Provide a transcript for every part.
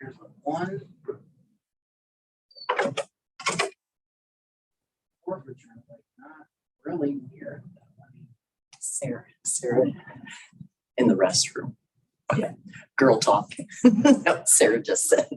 Here's a 1. Forfeiture, like not really near. Sarah in the restroom. Okay, girl talk. No, Sarah just said.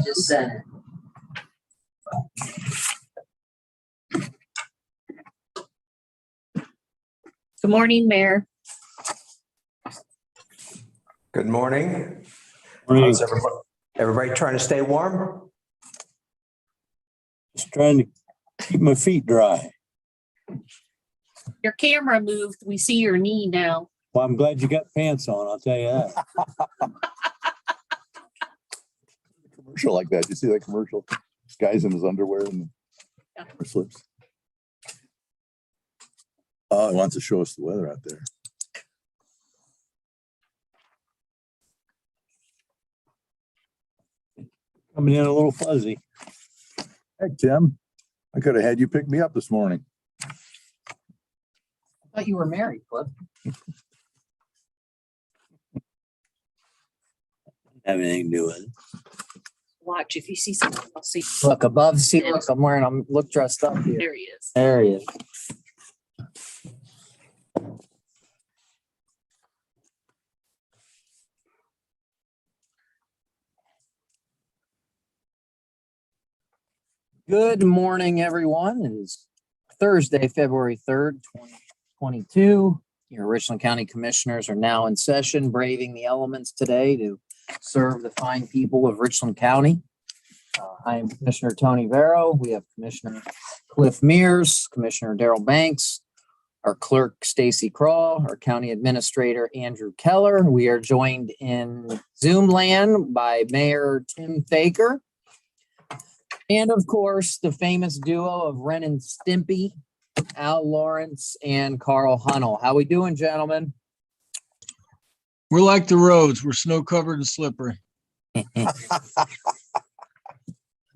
Just said it. Good morning, Mayor. Good morning. Morning. How's everybody trying to stay warm? Just trying to keep my feet dry. Your camera moved. We see your knee now. Well, I'm glad you got pants on, I'll tell you that. Commercial like that. You see that commercial? Guys in his underwear and Yeah. or slips. Oh, it wants to show us the weather out there. Coming in a little fuzzy. Hey, Tim, I could have had you pick me up this morning. I thought you were married, Cliff. Have anything to do with it. Watch if you see something, I'll see. Look above, see, look, I'm look dressed up here. There he is. There he is. Good morning, everyone. It is Thursday, February 3rd, 2022. Your Richland County Commissioners are now in session, braving the elements today to serve the fine people of Richland County. I am Commissioner Tony Vero. We have Commissioner Cliff Mears, Commissioner Daryl Banks, our clerk Stacy Craw, our county administrator Andrew Keller. We are joined in Zoom land by Mayor Tim Thaker. And of course, the famous duo of Ren and Stimpy, Al Lawrence and Carl Hunnell. How we doing, gentlemen? We're like the roads. We're snow covered and slippery.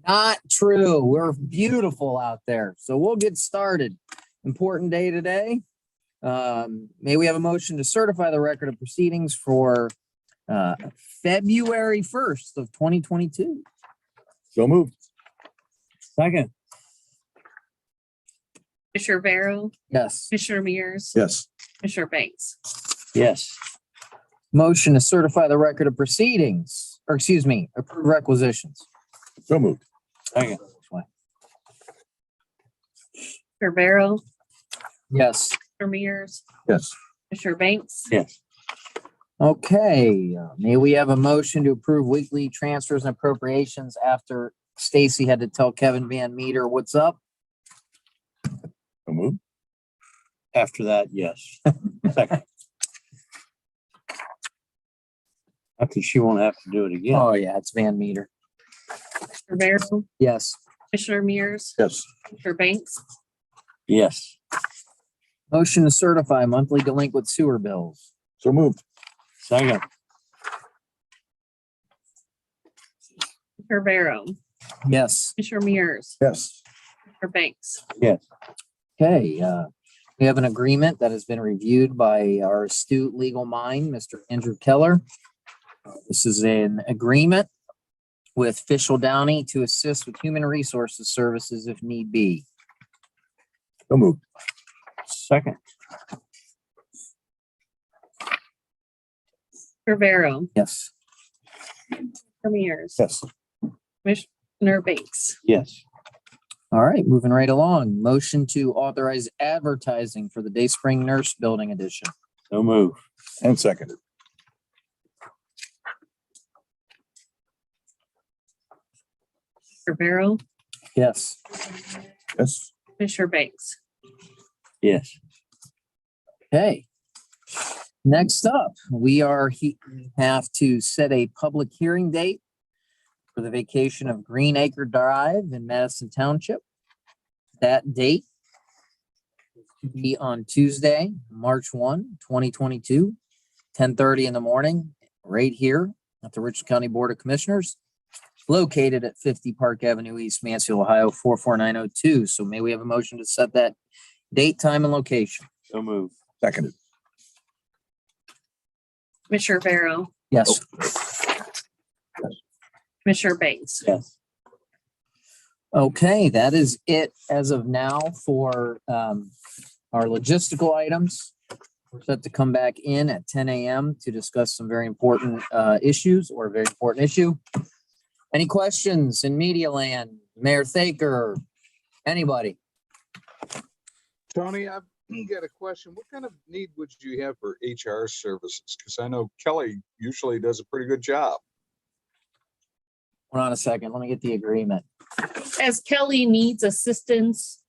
Not true. We're beautiful out there. So we'll get started. Important day today. May we have a motion to certify the record of proceedings for February 1st of 2022. So moved. Second, Commissioner Vero, Yes. Commissioner Mears, Yes. Commissioner Banks. yes. Motion to certify the record of proceedings, or excuse me, approve requisitions. So moved. Second, Commissioner Vero, Yes. Commissioner Mears, Yes. Commissioner Banks. yes. Okay, may we have a motion to approve weekly transfers and appropriations after Stacy had to tell Kevin Van Meter what's up? So moved. After that, yes. Second. After she won't have to do it again. Oh, yeah, it's Van Meter. Commissioner Vero, Yes. Commissioner Mears, Yes. Commissioner Banks. Yes. Motion to certify monthly delinquent sewer bills. So moved. Second, Commissioner Vero, Yes. Commissioner Mears, Yes. Commissioner Banks. yes. Okay, we have an agreement that has been reviewed by our astute legal mind, Mr. Andrew Keller. This is an agreement with Fishel Downey to assist with human resources services if need be. So moved. Second, Commissioner Vero, Yes. Commissioner Mears, Yes. Commissioner Banks. yes. All right, moving right along. Motion to authorize advertising for the Day Spring Nurse Building Edition. So move. And seconded. Commissioner Vero, Yes. Yes. Commissioner Banks. Yes. Okay. Next up, we have to set a public hearing date for the vacation of Green Acre Drive in Madison Township. That date is to be on Tuesday, March 1, 2022, 10:30 in the morning, right here at the Richland County Board of Commissioners, located at 50 Park Avenue East, Mansfield, Ohio, 44902. So may we have a motion to set that date, time, and location? So move. Seconded. Commissioner Vero, Yes. Commissioner Banks. Yes. Okay, that is it as of now for our logistical items. We're set to come back in at 10 a.m. to discuss some very important issues or a very important issue. Any questions in media land? Mayor Thaker, anybody? Tony, I've got a question. What kind of need would you have for HR services? Because I know Kelly usually does a pretty good job. Hold on a second. Let me get the agreement. As Kelly needs assistance,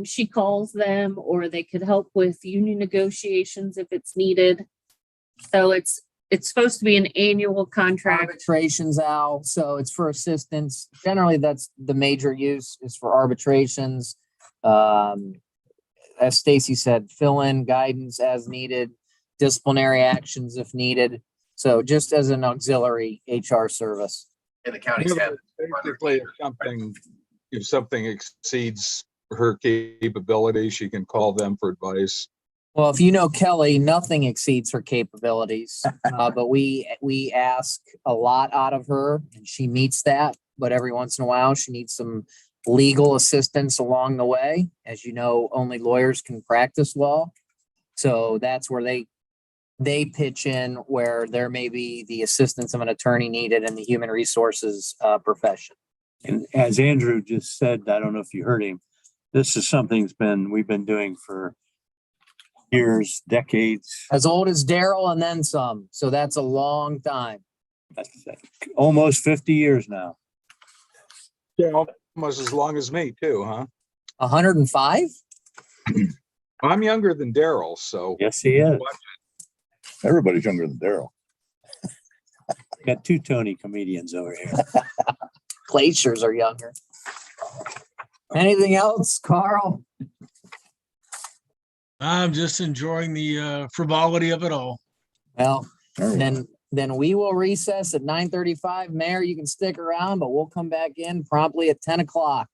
she calls them, or they could help with union negotiations if it's needed. So it's supposed to be an annual contract. Arbitrations, Al, so it's for assistance. Generally, that's the major use is for arbitrations. As Stacy said, fill in guidance as needed, disciplinary actions if needed. So just as an auxiliary HR service. And the county's had. Basically, if something exceeds her capability, she can call them for advice. Well, if you know Kelly, nothing exceeds her capabilities, but we ask a lot out of her and she meets that. But every once in a while, she needs some legal assistance along the way. As you know, only lawyers can practice law. So that's where they pitch in, where there may be the assistance of an attorney needed in the human resources profession. And as Andrew just said, I don't know if you heard him, this is something we've been doing for years, decades. As old as Daryl and then some. So that's a long time. That's almost 50 years now. Yeah, almost as long as me too, huh? 105? I'm younger than Daryl, so Yes, he is. Everybody's younger than Daryl. Got two Tony comedians over here. Glaciers are younger. Anything else, Carl? I'm just enjoying the frivolity of it all. Well, All right. then we will recess at 9:35. Mayor, you can stick around, but we'll come back in promptly at 10 o'clock.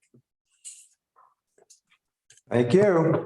Thank you.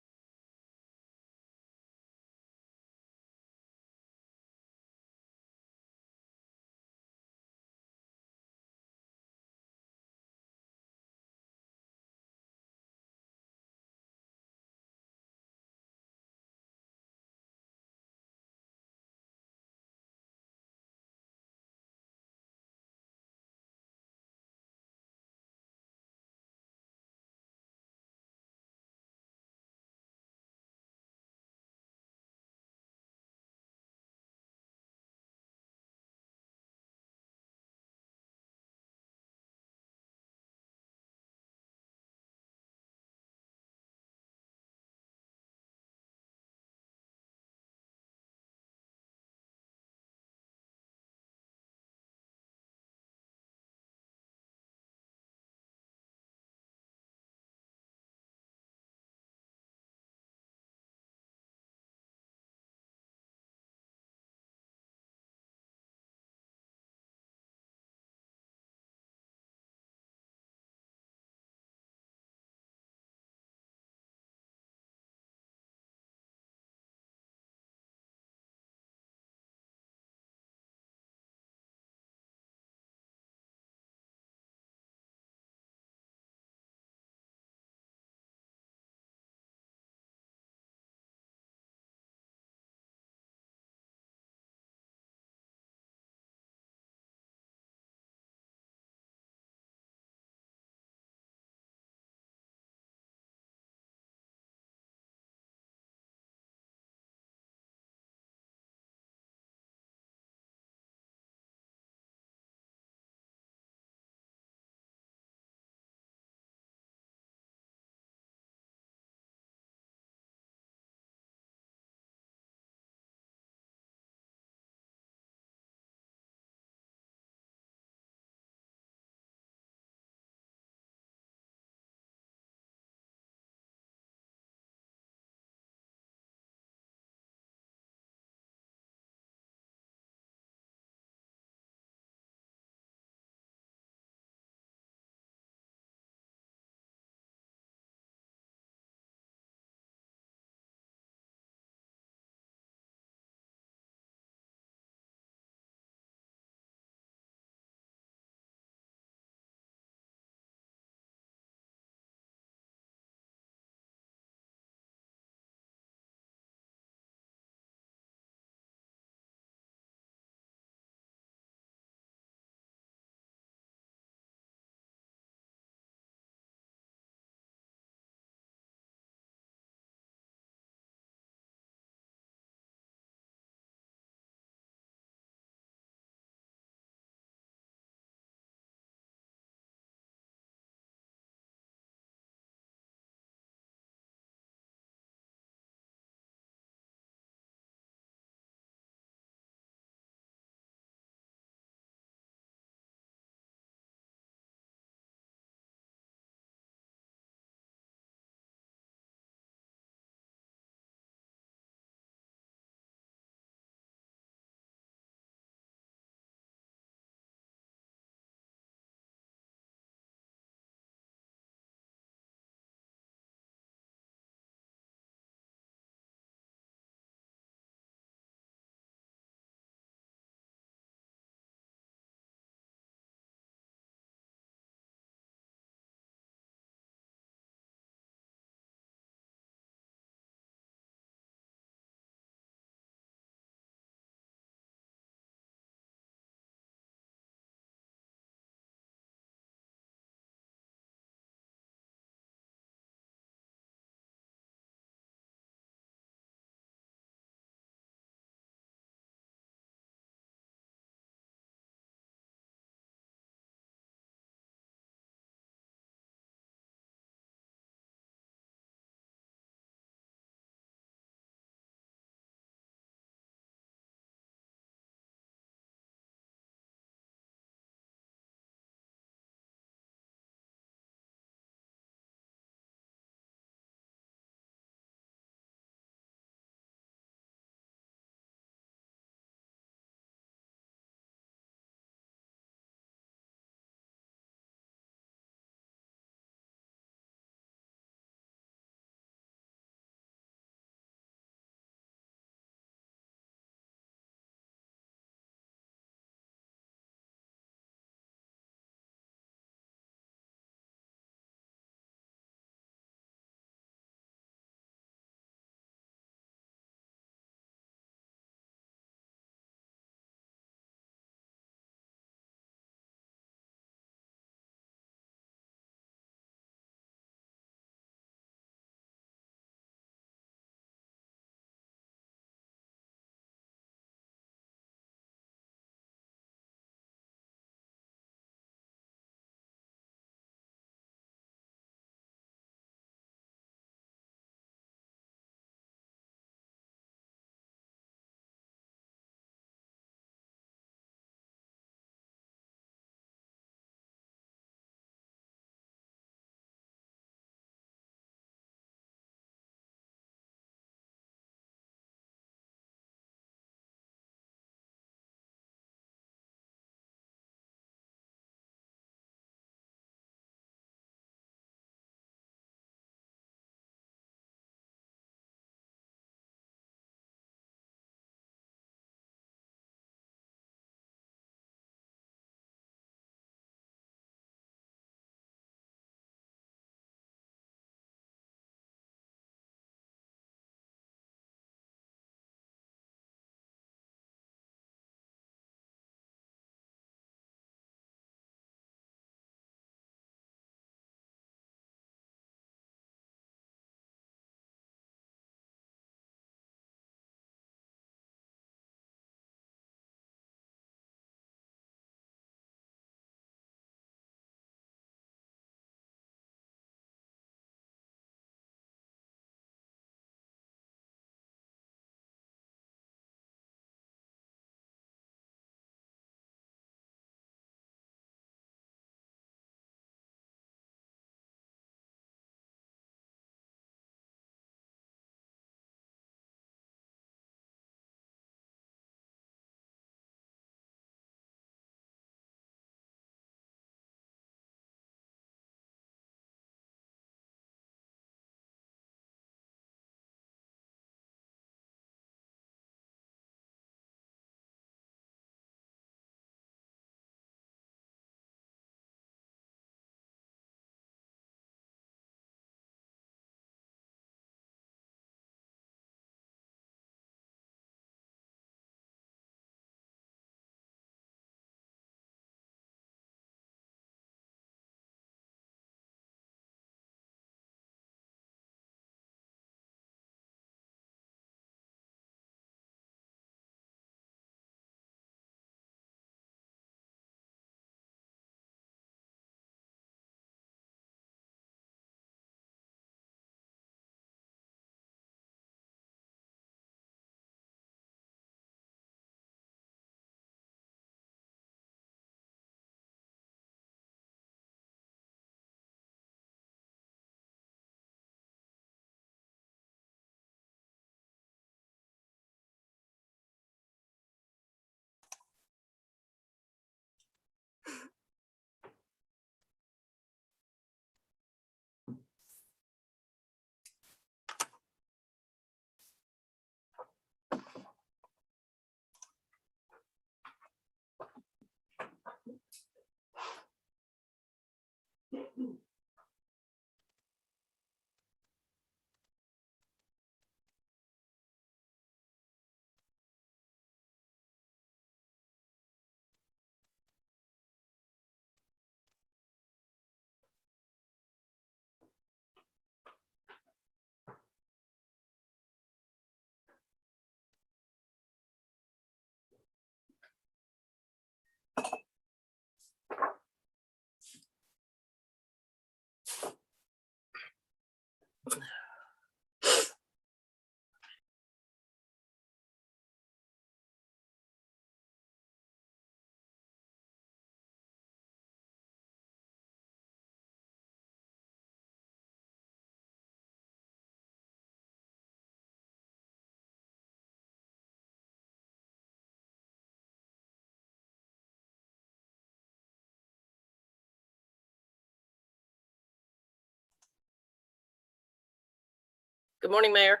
Good morning, Mayor.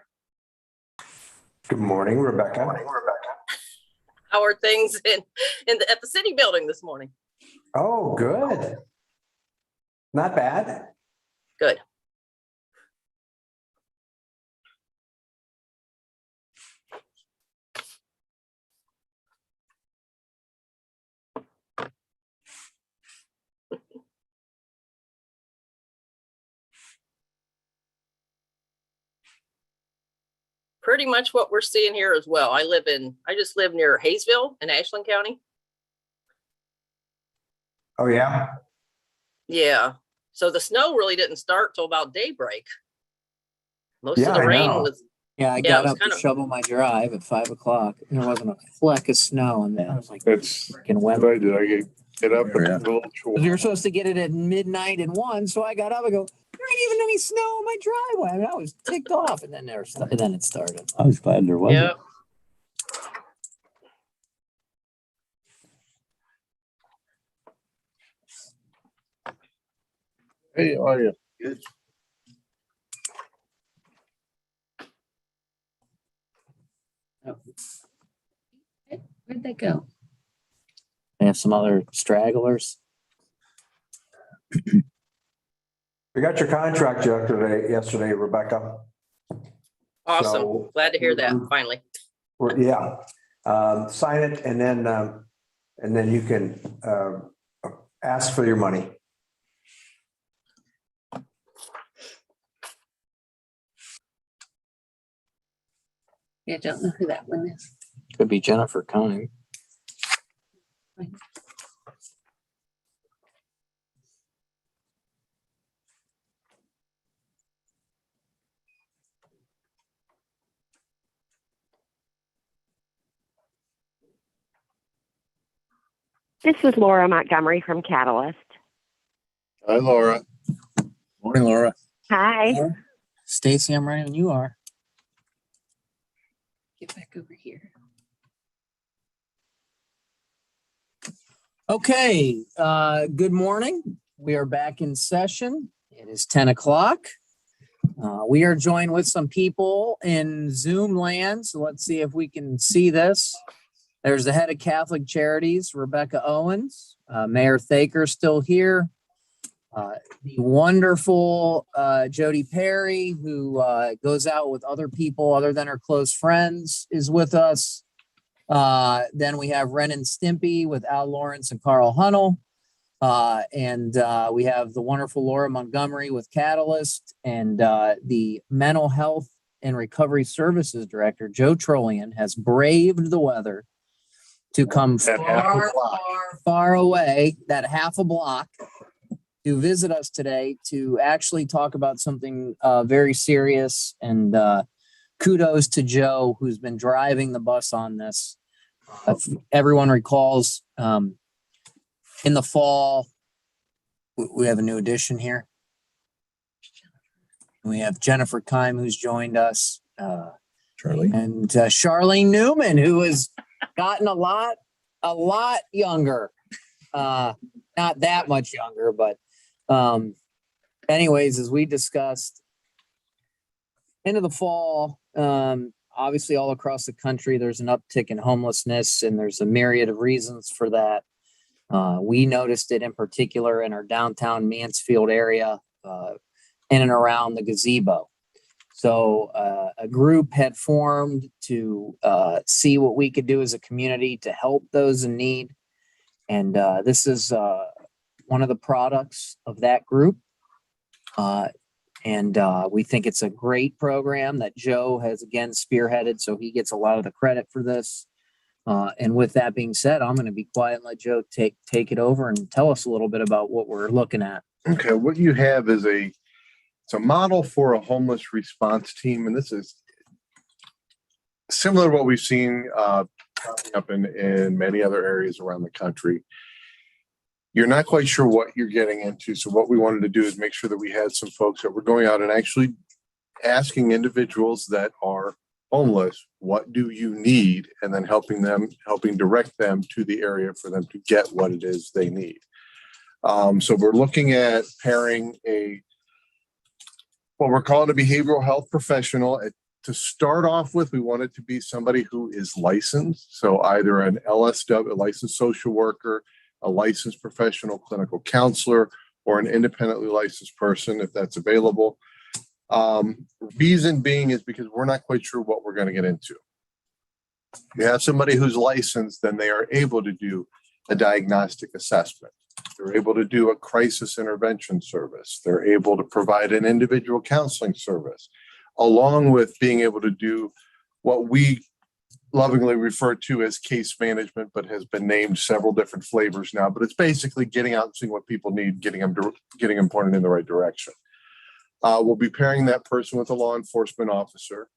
Good morning, Rebecca. How are things at the city building this morning? Oh, good. Not bad. Good. Pretty much what we're seeing here as well. I just live near Hayesville in Ashland County. Oh, yeah. Yeah. So the snow really didn't start till about daybreak. Most Yeah, of the I rain know. was, Yeah, I Yeah, it got was up to kind of- shovel my drive at 5 o'clock. And there wasn't a fleck of snow, and I was like, That's freaking what wet. I did. I get up and Yeah. do a little chore. We were supposed to get it at midnight and 1, so I got up and go, there ain't even any snow on my driveway. I mean, I was ticked off, and then then it started. I was glad there wasn't. yeah. Hey, how are you? Where'd they go? They have some other stragglers. We got your contract yesterday, Rebecca. Awesome. So- Glad to hear that finally. Yeah. Sign it and then you can ask for your money. Yeah, I don't know who that one is. Could be Jennifer Kime. This is Laura Montgomery from Catalyst. Hi, Laura. Morning, Laura. Hi. Stacy, I'm ready when you are. Get back over here. Okay, good morning. We are back in session. It is 10 o'clock. We are joined with some people in Zoom land, so let's see if we can see this. There's the head of Catholic Charities, Rebecca Owens. Mayor Thaker still here. The wonderful Jody Perry, who goes out with other people other than her close friends, is with us. Then we have Ren and Stimpy with Al Lawrence and Carl Hunnell. And we have the wonderful Laura Montgomery with Catalyst, and the Mental Health and Recovery Services Director, Joe Trollian, has braved the weather to come That half a block. far away, that half a block, to visit us today to actually talk about something very serious. And kudos to Joe, who's been driving the bus on this. If everyone recalls, in the fall, we have a new addition here. We have Jennifer Kime, who's joined us, Charlie. and Charlene Newman, who has gotten a lot younger. Not that much younger, but anyways, as we discussed, into the fall, obviously all across the country, there's an uptick in homelessness, and there's a myriad of reasons for that. We noticed it in particular in our downtown Mansfield area, in and around the gazebo. So a group had formed to see what we could do as a community to help those in need. And this is one of the products of that group. And we think it's a great program that Joe has again spearheaded, so he gets a lot of the credit for this. And with that being said, I'm going to be quiet and let Joe take it over and tell us a little bit about what we're looking at. Okay, what you have is it's a model for a homeless response team, and this is similar to what we've seen popping up in many other areas around the country. You're not quite sure what you're getting into, so what we wanted to do is make sure that we had some folks that were going out and actually asking individuals that are homeless, what do you need, and then helping direct them to the area for them to get what it is they need. So we're looking at pairing a what we're calling a behavioral health professional. To start off with, we want it to be somebody who is licensed. So either an LSW, a licensed social worker, a licensed professional clinical counselor, or an independently licensed person, if that's available. Reason being is because we're not quite sure what we're going to get into. If you have somebody who's licensed, then they are able to do a diagnostic assessment. They're able to do a crisis intervention service. They're able to provide an individual counseling service, along with being able to do what we lovingly refer to as case management, but has been named several different flavors now. But it's basically getting out and seeing what people need, getting them pointed in the right direction. We'll be pairing that person with a law enforcement officer.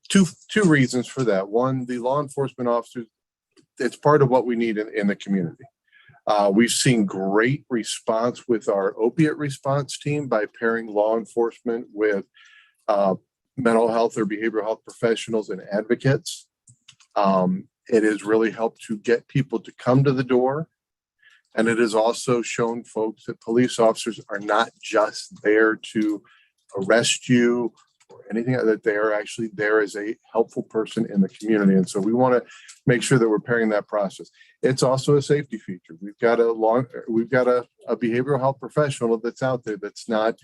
Two reasons for that. One, the law enforcement officer, it's part of what we need in the community. We've seen great response with our opiate response team by pairing law enforcement with mental health or behavioral health professionals and advocates. It has really helped to get people to come to the door. And it has also shown folks that police officers are not just there to arrest you or anything, that they are actually there as a helpful person in the community. And so we want to make sure that we're pairing that process. It's also a safety feature. We've got a behavioral health professional that's out there that's not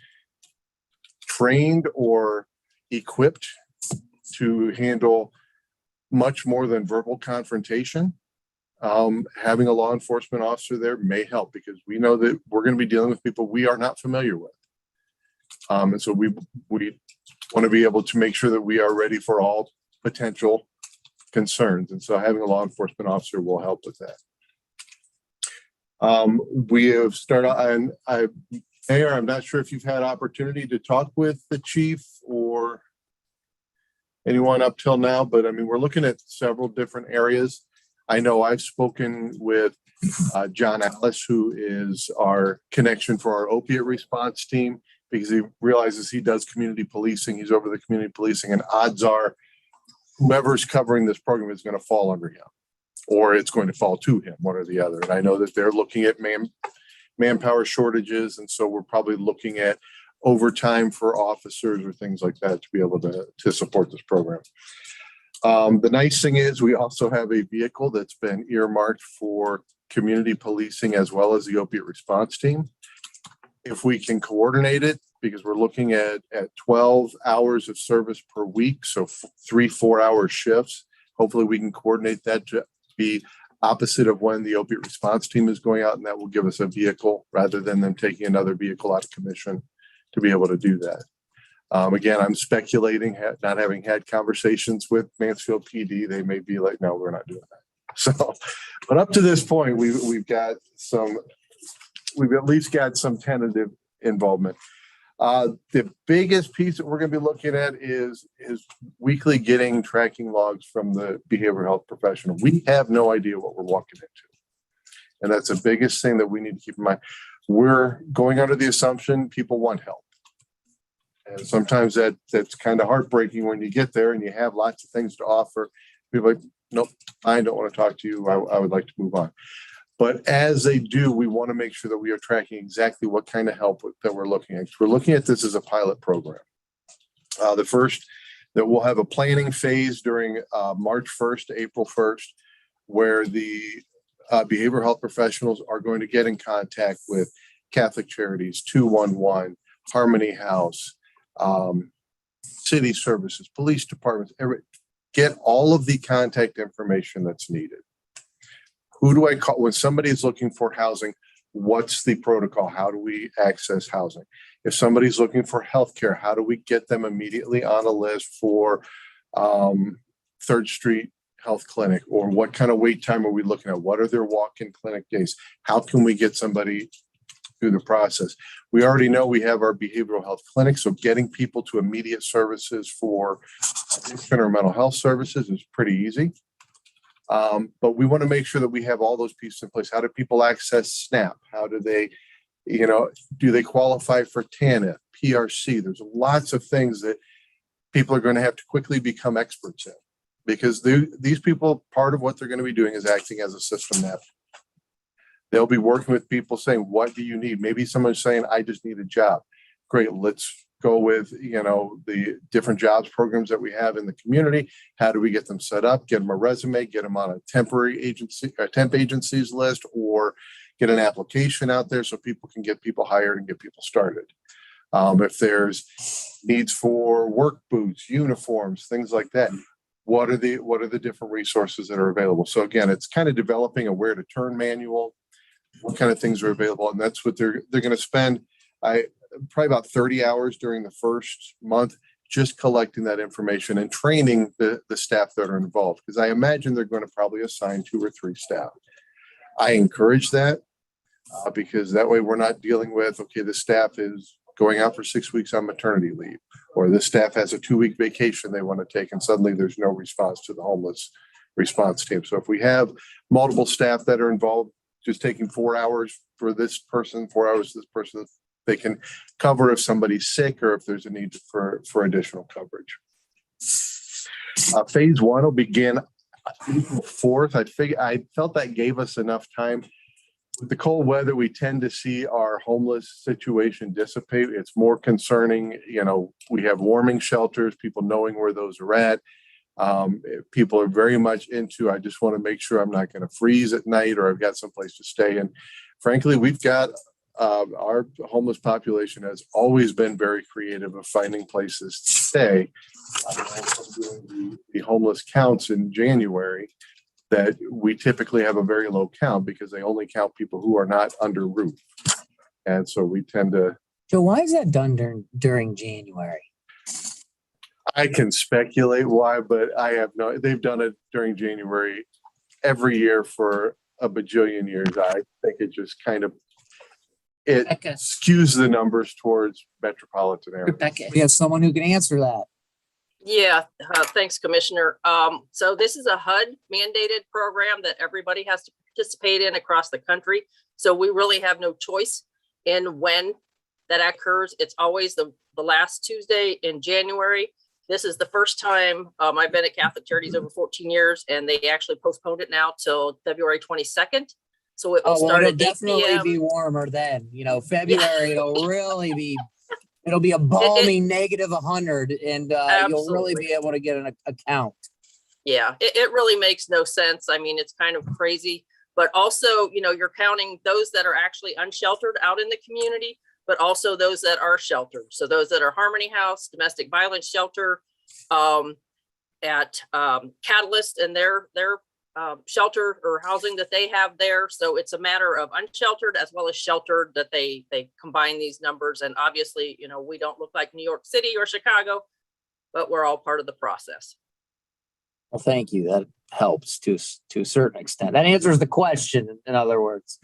trained or equipped to handle much more than verbal confrontation. Having a law enforcement officer there may help, because we know that we're going to be dealing with people we are not familiar with. And so we want to be able to make sure that we are ready for all potential concerns. And so having a law enforcement officer will help with that. We have started, and Mayor, I'm not sure if you've had opportunity to talk with the chief or anyone up till now, but I mean, we're looking at several different areas. I know I've spoken with John Ellis, who is our connection for our opiate response team, because he realizes he does community policing. He's over the community policing, and odds are whoever's covering this program is going to fall under him, or it's going to fall to him, one or the other. And I know that they're looking at manpower shortages, and so we're probably looking at overtime for officers or things like that to be able to support this program. The nice thing is we also have a vehicle that's been earmarked for community policing as well as the opiate response team. If we can coordinate it, because we're looking at 12 hours of service per week, so 3 4-hour shifts. Hopefully we can coordinate that to be opposite of when the opiate response team is going out, and that will give us a vehicle rather than them taking another vehicle out of commission to be able to do that. Again, I'm speculating, not having had conversations with Mansfield PD. They may be like, no, we're not doing that. So, but up to this point, we've at least got some tentative involvement. The biggest piece that we're going to be looking at is weekly getting tracking logs from the behavioral health professional. We have no idea what we're walking into. And that's the biggest thing that we need to keep in mind. We're going under the assumption people want help. And sometimes that's kind of heartbreaking when you get there and you have lots of things to offer. People are like, nope, I don't want to talk to you. I would like to move on. But as they do, we want to make sure that we are tracking exactly what kind of help that we're looking at. We're looking at this as a pilot program. The first, that we'll have a planning phase during March 1st to April 1st, where the behavioral health professionals are going to get in contact with Catholic Charities, 211, Harmony House, city services, police departments, get all of the contact information that's needed. Who do I call when somebody is looking for housing? What's the protocol? How do we access housing? If somebody's looking for healthcare, how do we get them immediately on a list for 3rd Street Health Clinic? Or what kind of wait time are we looking at? What are their walk-in clinic days? How can we get somebody through the process? We already know we have our behavioral health clinic, so getting people to immediate services for addiction or mental health services is pretty easy. But we want to make sure that we have all those pieces in place. How do people access SNAP? How do they, do they qualify for TANF, PRC? There's lots of things that people are going to have to quickly become experts in, because these people, part of what they're going to be doing is acting as a system map. They'll be working with people saying, what do you need? Maybe someone's saying, I just need a job. Great, let's go with, you know, the different jobs programs that we have in the community. How do we get them set up, get them a resume, get them on a temporary agency, a temp agencies list, or get an application out there so people can get people hired and get people started. If there's needs for work boots, uniforms, things like that, what are the different resources that are available? So again, it's kind of developing a where to turn manual, what kind of things are available, and that's what they're going to spend. Probably about 30 hours during the first month just collecting that information and training the staff that are involved, because I imagine they're going to probably assign 2 or 3 staff. I encourage that because that way we're not dealing with, okay, the staff is going out for 6 weeks on maternity leave, or the staff has a 2-week vacation they want to take and suddenly there's no response to the homeless response team. So if we have multiple staff that are involved, just taking 4 hours for this person, 4 hours for this person, they can cover if somebody's sick or if there's a need for additional coverage. Phase 1 will begin April 4th. I felt that gave us enough time. With the cold weather, we tend to see our homeless situation dissipate. It's more concerning. You know, we have warming shelters, people knowing where those are at. People are very much into, I just want to make sure I'm not going to freeze at night or I've got someplace to stay. And frankly, we've got our homeless population has always been very creative of finding places to stay. Doing the homeless counts in January, that we typically have a very low count because they only count people who are not under roof. And so we tend to. Joe, why is that done during January? I can speculate why, but I have no, they've done it during January every year for a bajillion years. I think it just kind of, it Rebecca. skews the numbers towards metropolitan areas. Rebecca. We have someone who can answer that. Yeah, thanks, Commissioner. So this is a HUD mandated program that everybody has to participate in across the country. So we really have no choice in when that occurs. It's always the last Tuesday in January. This is the first time I've been at Catholic Charities over 14 years, and they actually postponed it now till February 22nd. So it will start it'll at 8 definitely p.m. be warmer then. You know, February, it'll really be, it'll be a balmy negative 100 and you'll really be able to get an account. Yeah, it really makes no sense. I mean, it's kind of crazy, but also, you know, you're counting those that are actually unsheltered out in the community, but also those that are sheltered. So those that are Harmony House, domestic violence shelter, at Catalyst and their shelter or housing that they have there. So it's a matter of unsheltered as well as sheltered that they combine these numbers. And obviously, you know, we don't look like New York City or Chicago, but we're all part of the process. Well, thank you. That helps to a certain extent. That answers the question, in other words.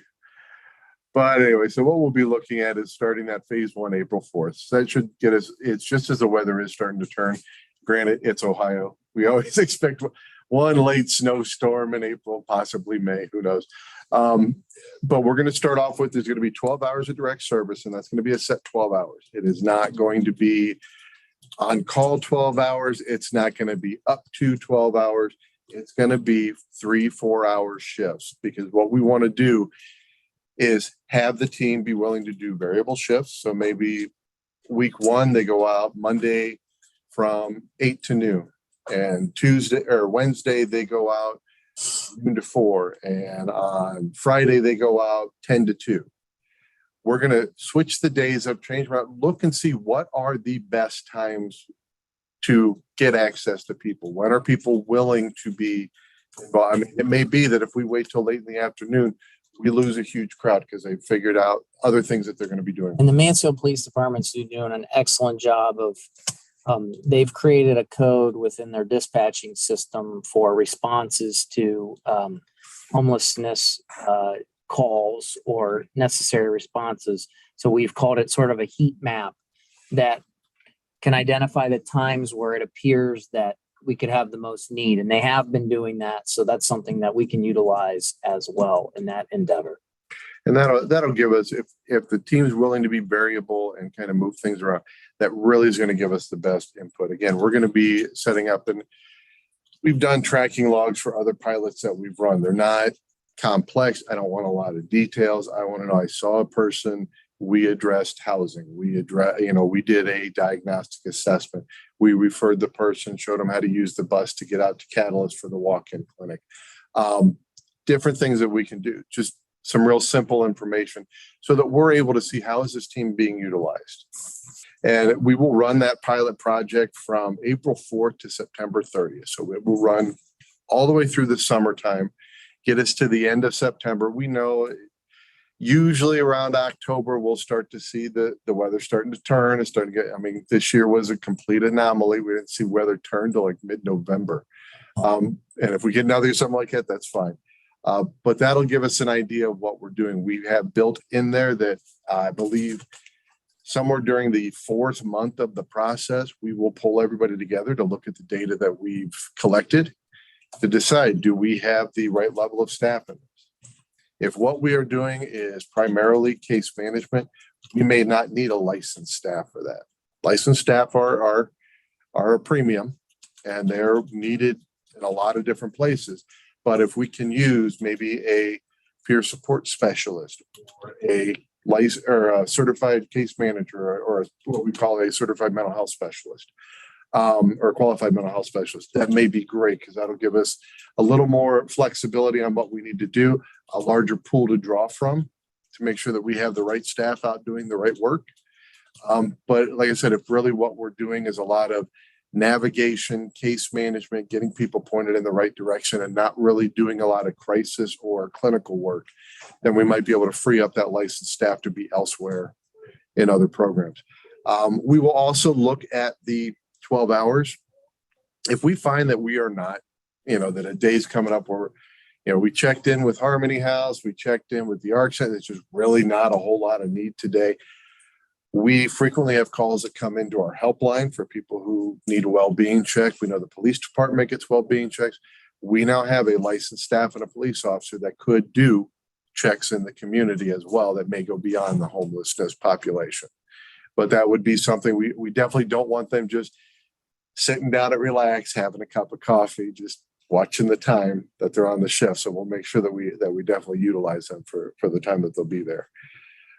But anyway, so what we'll be looking at is starting that phase 1, April 4th. So that should get us, it's just as the weather is starting to turn. Granted, it's Ohio. We always expect one late snowstorm in April, possibly May, who knows. But we're going to start off with, there's going to be 12 hours of direct service, and that's going to be a set 12 hours. It is not going to be on call 12 hours. It's not going to be up to 12 hours. It's going to be 3-4 hour shifts, because what we want to do is have the team be willing to do variable shifts. So maybe week 1, they go out Monday from 8 to noon, and Tuesday or Wednesday, they go out noon to 4. And on Friday, they go out 10 to 2. We're going to switch the days up, change around, look and see what are the best times to get access to people. When are people willing to be involved? I mean, it may be that if we wait till late in the afternoon, we lose a huge crowd because they figured out other things that they're going to be doing. And the Mansfield Police Department's doing an excellent job of, they've created a code within their dispatching system for responses to homelessness calls or necessary responses. So we've called it sort of a heat map that can identify the times where it appears that we could have the most need. And they have been doing that. So that's something that we can utilize as well in that endeavor. And that'll give us, if the team's willing to be variable and kind of move things around, that really is going to give us the best input. Again, we're going to be setting up, and we've done tracking logs for other pilots that we've run. They're not complex. I don't want a lot of details. I want to know I saw a person We addressed housing. We did a diagnostic assessment. We referred the person, showed them how to use the bus to get out to Catalyst for the walk-in clinic. Different things that we can do, just some real simple information so that we're able to see how is this team being utilized. And we will run that pilot project from April 4th to September 30th. So it will run all the way through the summertime, get us to the end of September. We know usually around October, we'll start to see the weather starting to turn. It's starting to get, I mean, this year was a complete anomaly. We didn't see weather turn till like mid-November. And if we get another something like that, that's fine. But that'll give us an idea of what we're doing. We have built in there that I believe somewhere during the 4th month of the process, we will pull everybody together to look at the data that we've collected to decide, do we have the right level of staff in this? If what we are doing is primarily case management, we may not need a licensed staff for that. Licensed staff are a premium and they're needed in a lot of different places. But if we can use maybe a peer support specialist or a certified case manager or what we call a certified mental health specialist or a qualified mental health specialist, that may be great because that'll give us a little more flexibility on what we need to do, a larger pool to draw from to make sure that we have the right staff out doing the right work. But like I said, if really what we're doing is a lot of navigation, case management, getting people pointed in the right direction and not really doing a lot of crisis or clinical work, then we might be able to free up that licensed staff to be elsewhere in other programs. We will also look at the 12 hours. If we find that we are not, that a day's coming up where, we checked in with Harmony House, we checked in with the ARC Center, there's just really not a whole lot of need today. We frequently have calls that come into our helpline for people who need a well-being check. We know the police department gets well-being checks. We now have a licensed staff and a police officer that could do checks in the community as well that may go beyond the homelessness population. But that would be something we definitely don't want them just sitting down at Relax, having a cup of coffee, just watching the time that they're on the shift. So we'll make sure that we definitely utilize them for the time that they'll be there.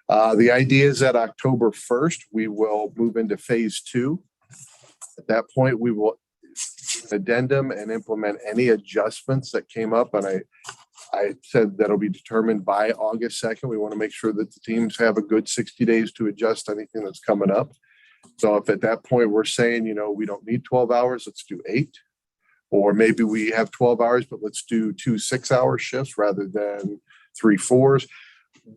The idea is that October 1st, we will move into phase 2. At that point, we will addendum and implement any adjustments that came up. And I said that'll be determined by August 2nd. We want to make sure that the teams have a good 60 days to adjust anything that's coming up. So if at that point we're saying, we don't need 12 hours, let's do 8. Or maybe we have 12 hours, but let's do 2 6-hour shifts rather than 3 4s.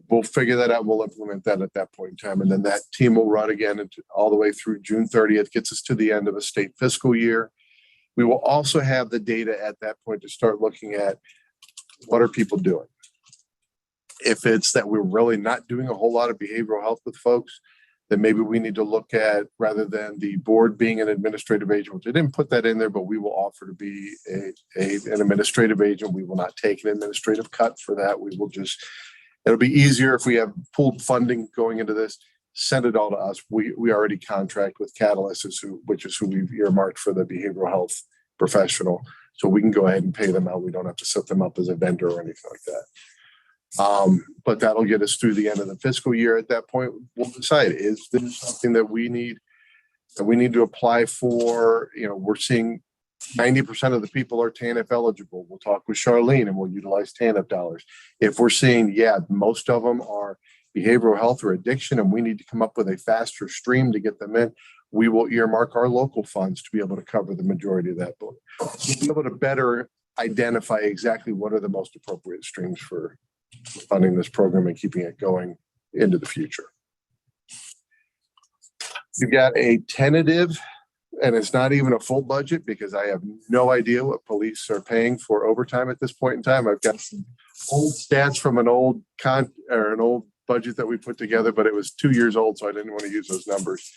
We'll figure that out. We'll implement that at that point in time. And then that team will run again all the way through June 30th, gets us to the end of a state fiscal year. We will also have the data at that point to start looking at what are people doing. If it's that we're really not doing a whole lot of behavioral health with folks, then maybe we need to look at, rather than the board being an administrative agent, which I didn't put that in there, but we will offer to be an administrative agent. We will not take an administrative cut for that. We will just, it'll be easier if we have pooled funding going into this, send it all to us. We already contract with Catalyst, which is who we've earmarked for the behavioral health professional. So we can go ahead and pay them out. We don't have to set them up as a vendor or anything like that. But that'll get us through the end of the fiscal year. At that point, we'll decide, is this something that we need to apply for? We're seeing 90% of the people are TANF eligible. We'll talk with Charlene and we'll utilize TANF dollars. If we're seeing, most of them are behavioral health or addiction and we need to come up with a faster stream to get them in, we will earmark our local funds to be able to cover the majority of that. But we'll be able to better identify exactly what are the most appropriate streams for funding this program and keeping it going into the future. You've got a tentative, and it's not even a full budget because I have no idea what police are paying for overtime at this point in time. I've got some old stats from an old budget that we put together, but it was 2 years old, so I didn't want to use those numbers.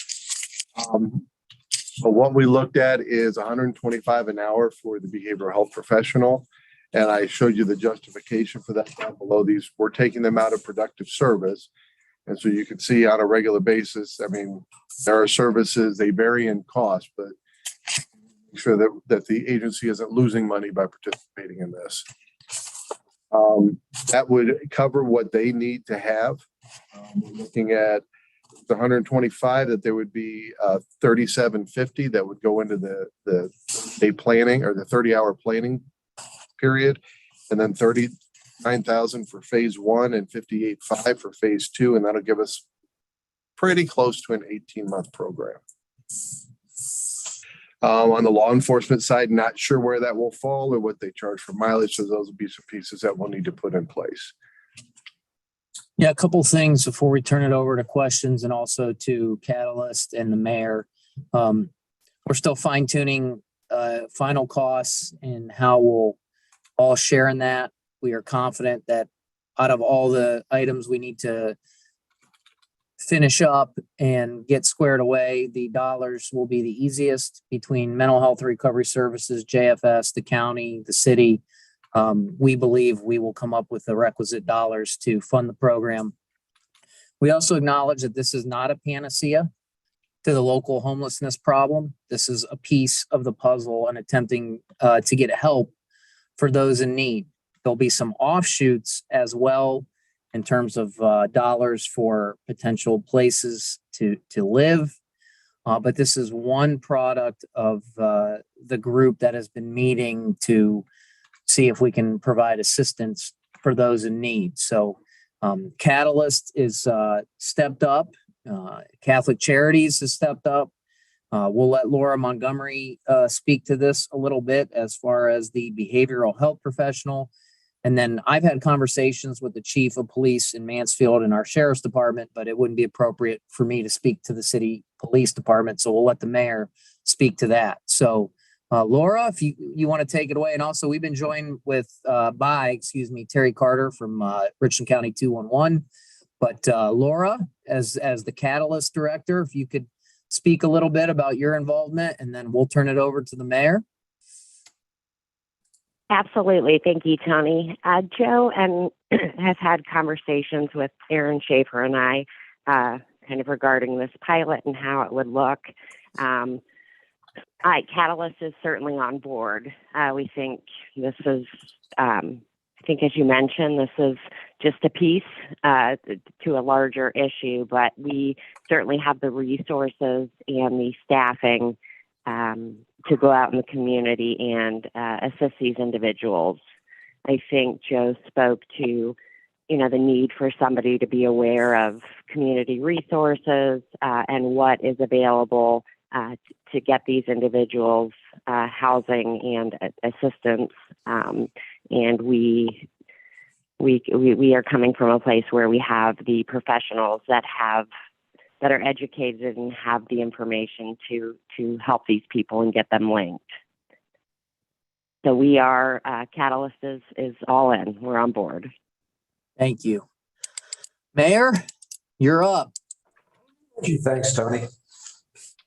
So what we looked at is $125 an hour for the behavioral health professional. And I showed you the justification for that down below. These, we're taking them out of productive service. And so you can see on a regular basis, there are services, they vary in cost, but make sure that the agency isn't losing money by participating in this. That would cover what they need to have We're looking at the 125, that there would be 3750 that would go into the day planning or the 30-hour planning period, and then 39,000 for phase 1 and 58.5 for phase 2, and that'll give us pretty close to an 18-month program. On the law enforcement side, not sure where that will fall or what they charge for mileage, so those will be some pieces that we'll need to put in place. Yeah, a couple things before we turn it over to questions and also to Catalyst and the mayor. We're still fine tuning final costs and how we'll all share in that. We are confident that out of all the items we need to finish up and get squared away, the dollars will be the easiest between mental health recovery services, JFS, the county, the city. We believe we will come up with the requisite dollars to fund the program. We also acknowledge that this is not a panacea to the local homelessness problem. This is a piece of the puzzle and attempting to get help for those in need. There'll be some offshoots as well in terms of dollars for potential places to live. But this is one product of the group that has been meeting to see if we can provide assistance for those in need. So Catalyst is stepped up. Catholic Charities has stepped up. We'll let Laura Montgomery speak to this a little bit as far as the behavioral health professional. And then I've had conversations with the chief of police in Mansfield and our sheriff's department, but it wouldn't be appropriate for me to speak to the city police department. So we'll let the mayor speak to that. So Laura, if you want to take it away. And also we've been joined by Terry Carter from Richland County 211. But Laura, as the Catalyst director, if you could speak a little bit about your involvement, and then we'll turn it over to the mayor. Absolutely. Thank you, Tony. Joe has had conversations with Aaron Schaefer and I kind of regarding this pilot and how it would look. Catalyst is certainly on board. We think this is, I think as you mentioned, this is just a piece to a larger issue, but we certainly have the resources and the staffing to go out in the community and assist these individuals. I think Joe spoke to, the need for somebody to be aware of community resources and what is available to get these individuals housing and assistance. And we are coming from a place where we have the professionals that are educated and have the information to help these people and get them linked. So we are, Catalyst is all in. We're on board. Thank you. Mayor, you're up. Thanks, Tony.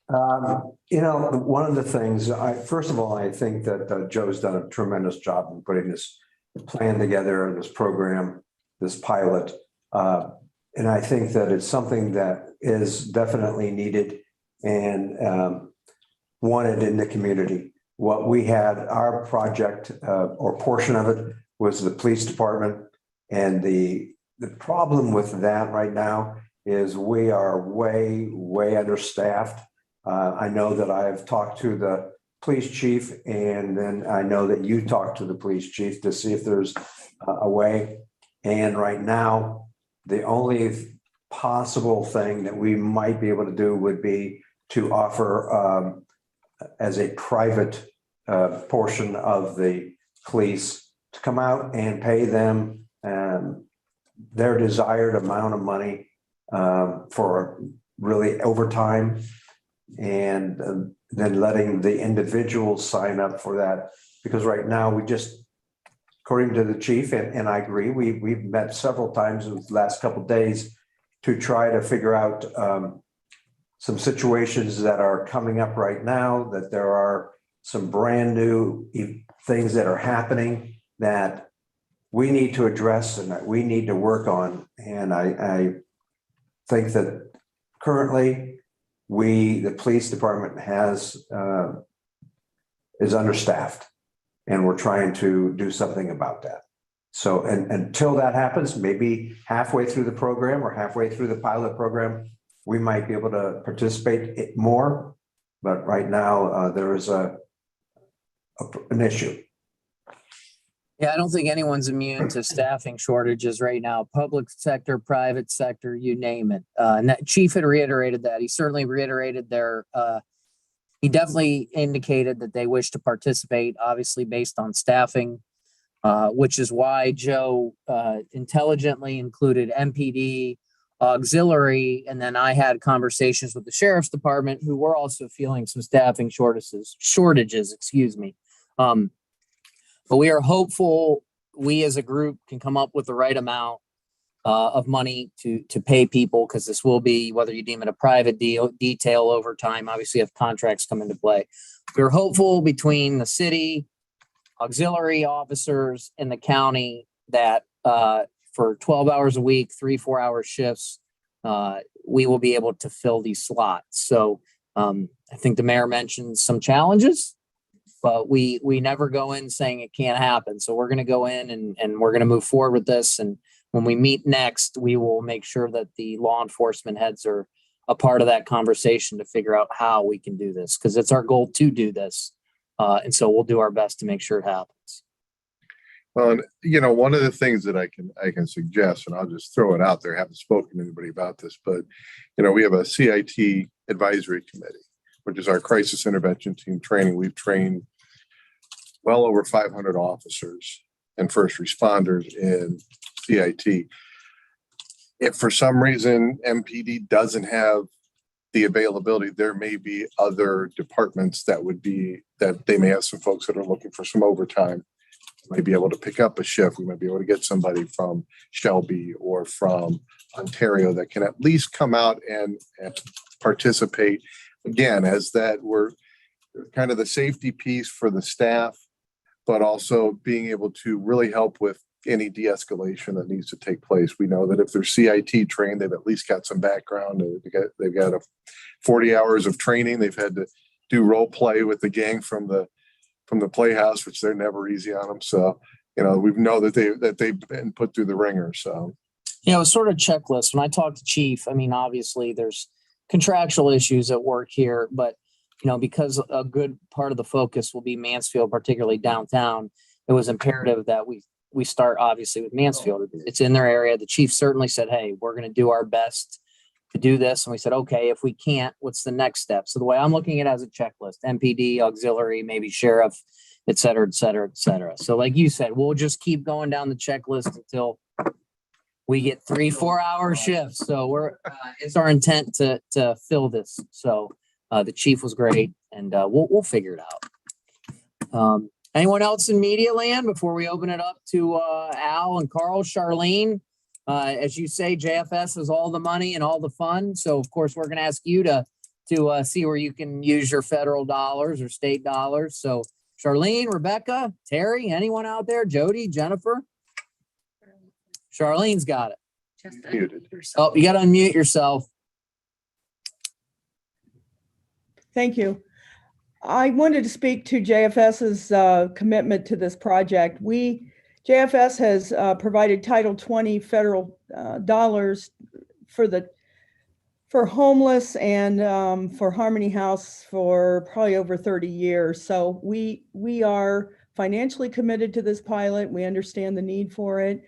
One of the things, first of all, I think that Joe's done a tremendous job in putting this plan together, this program, this pilot. And I think that it's something that is definitely needed and wanted in the community. What we had, our project or portion of it was the police department. And the problem with that right now is we are way, way understaffed. I know that I've talked to the police chief, and then I know that you talked to the police chief to see if there's a way. And right now, the only possible thing that we might be able to do would be to offer as a private portion of the police to come out and pay them their desired amount of money for really overtime, and then letting the individuals sign up for that. Because right now we just, according to the chief, and I agree, we've met several times in the last couple of days to try to figure out some situations that are coming up right now, that there are some brand new things that are happening that we need to address and that we need to work on. And I think that currently the police department is understaffed, and we're trying to do something about that. So, and until that happens, maybe halfway through the program or halfway through the pilot program, we might be able to participate more. But right now, there is an issue. Yeah, I don't think anyone's immune to staffing shortages right now, public sector, private sector, you name it. And that chief had reiterated that. He certainly reiterated he definitely indicated that they wish to participate, obviously based on staffing, which is why Joe intelligently included MPD, auxiliary, and then I had conversations with the sheriff's department, who were also feeling some staffing shortages, excuse me. But we are hopeful we as a group can come up with the right amount of money to pay people, because this will be, whether you deem it a private deal, detail over time, obviously if contracts come into play. We're hopeful between the city, auxiliary officers, and the county that for 12 hours a week, 3-4 hour shifts, we will be able to fill these slots. So I think the mayor mentioned some challenges, but we never go in saying it can't happen. So we're going to go in and we're going to move forward with this. And when we meet next, we will make sure that the law enforcement heads are a part of that conversation to figure out how we can do this, because it's our goal to do this. And so we'll do our best to make sure it happens. Well, and, one of the things that I can suggest, and I'll just throw it out there, I haven't spoken to anybody about this, but, we have a CIT advisory committee, which is our crisis intervention team training. We've trained well over 500 officers and first responders in CIT. If for some reason MPD doesn't have the availability, there may be other departments that they may have some folks that are looking for some overtime, might be able to pick up a shift. We might be able to get somebody from Shelby or from Ontario that can at least come out and participate. Again, as that we're kind of the safety piece for the staff, but also being able to really help with any de-escalation that needs to take place. We know that if they're CIT trained, they've at least got some background. They've got 40 hours of training. They've had to do role play with the gang from the Playhouse, which they're never easy on them. So, we know that they've been put through the ringer. So, it was sort of checklist. When I talked to chief, I mean, obviously there's contractual issues at work here, but because a good part of the focus will be Mansfield, particularly downtown, it was imperative that we start obviously with Mansfield. It's in their area. The chief certainly said, hey, we're going to do our best to do this. And we said, okay, if we can't, what's the next step? So the way I'm looking at it as a checklist, MPD, auxiliary, maybe sheriff, et cetera, et cetera, et cetera. So like you said, we'll just keep going down the checklist until we get 3-4 hour shifts. So it's our intent to fill this. So the chief was great, and we'll figure it out. Anyone else in media land before we open it up to Al and Carl? Charlene, as you say, JFS has all the money and all the fun. So of course we're going to ask you to see where you can use your federal dollars or state dollars. So Charlene, Rebecca, Terry, anyone out there? Jody, Jennifer? Charlene's got it. Just Muted. Oh, you got to unmute yourself. Thank you. I wanted to speak to JFS's commitment to this project. JFS has provided Title 20 federal dollars for homeless and for Harmony House for probably over 30 years. So we are financially committed to this pilot. We understand the need for it.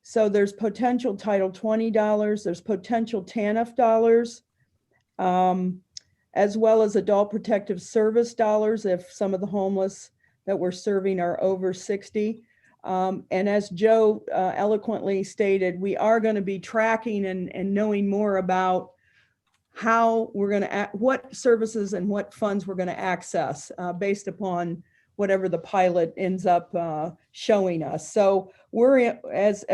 So there's potential Title 20 dollars. There's potential TANF dollars. As well as adult protective service dollars if some of the homeless that we're serving are over 60. And as Joe eloquently stated, we are going to be tracking and knowing more about how we're going to what services and what funds we're going to access based upon whatever the pilot ends up showing us. So we're, as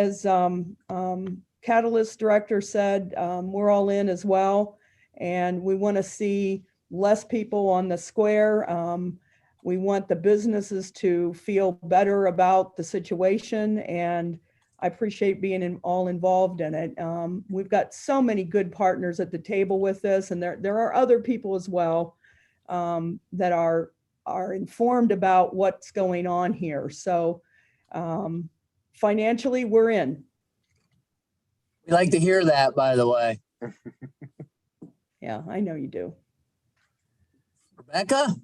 Catalyst Director said, we're all in as well. And we want to see less people on the square. We want the businesses to feel better about the situation. And I appreciate being all involved in it. We've got so many good partners at the table with this. And there are other people as well that are informed about what's going on here. So financially, we're in. We like to hear that, by the way. Yeah, I know you do. Rebecca?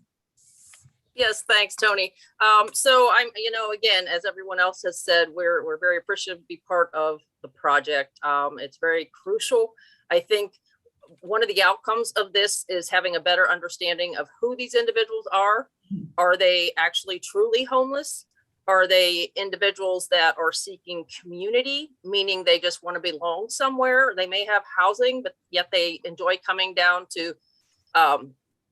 Yes, thanks, Tony. So I'm, again, as everyone else has said, we're very appreciative to be part of the project. It's very crucial. I think one of the outcomes of this is having a better understanding of who these individuals are. Are they actually truly homeless? Are they individuals that are seeking community, meaning they just want to belong somewhere? They may have housing, but yet they enjoy coming down to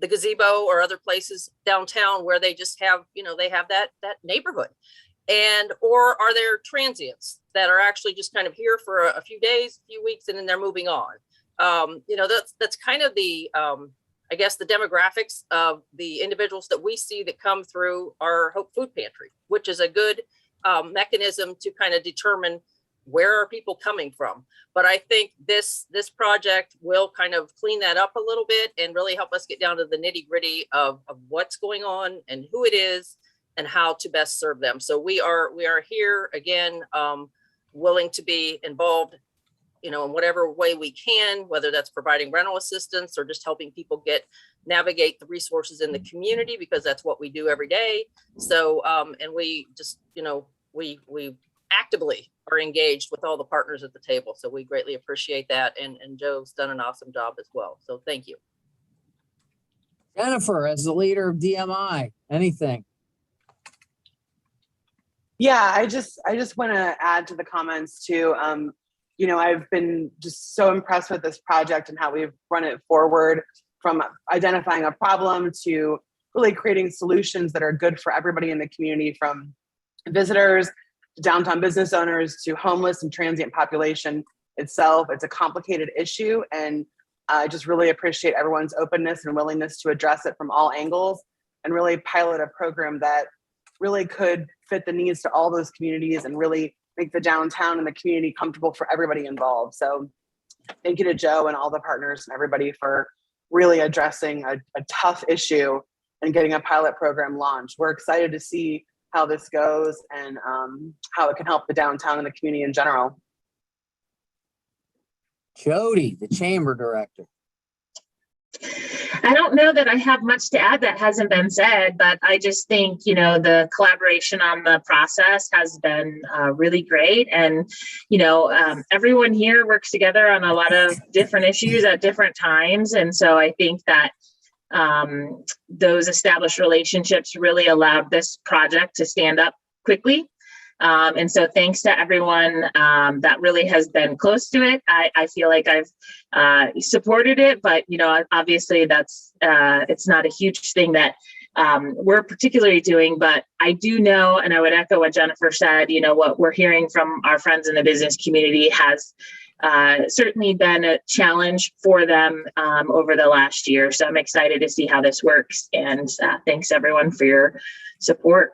the gazebo or other places downtown where they just have, they have that neighborhood. And, or are there transients that are actually just kind of here for a few days, a few weeks, and then they're moving on? That's kind of the, I guess, the demographics of the individuals that we see that come through our Hope Food Pantry, which is a good mechanism to kind of determine where are people coming from. But I think this project will kind of clean that up a little bit and really help us get down to the nitty gritty of what's going on and who it is and how to best serve them. So we are here again, willing to be involved, in whatever way we can, whether that's providing rental assistance or just helping people navigate the resources in the community, because that's what we do every day. So, and we just, we actively are engaged with all the partners at the table. So we greatly appreciate that. And Joe's done an awesome job as well. So thank you. Jennifer, as the leader of DMI, anything? Yeah, I just want to add to the comments too. I've been just so impressed with this project and how we've run it forward, from identifying a problem to really creating solutions that are good for everybody in the community, from visitors to downtown business owners to homeless and transient population itself. It's a complicated issue, and I just really appreciate everyone's openness and willingness to address it from all angles and really pilot a program that really could fit the needs to all those communities and really make the downtown and the community comfortable for everybody involved. So thank you to Joe and all the partners and everybody for really addressing a tough issue and getting a pilot program launched. We're excited to see how this goes and how it can help the downtown and the community in general. Jody, the chamber director. I don't know that I have much to add that hasn't been said, but I just think, the collaboration on the process has been really great. And, everyone here works together on a lot of different issues at different times. And so I think that those established relationships really allowed this project to stand up quickly. And so thanks to everyone that really has been close to it. I feel like I've supported it, but, obviously that's, it's not a huge thing that we're particularly doing, but I do know, and I would echo what Jennifer said, what we're hearing from our friends in the business community has certainly been a challenge for them over the last year. So I'm excited to see how this works. And thanks everyone for your support.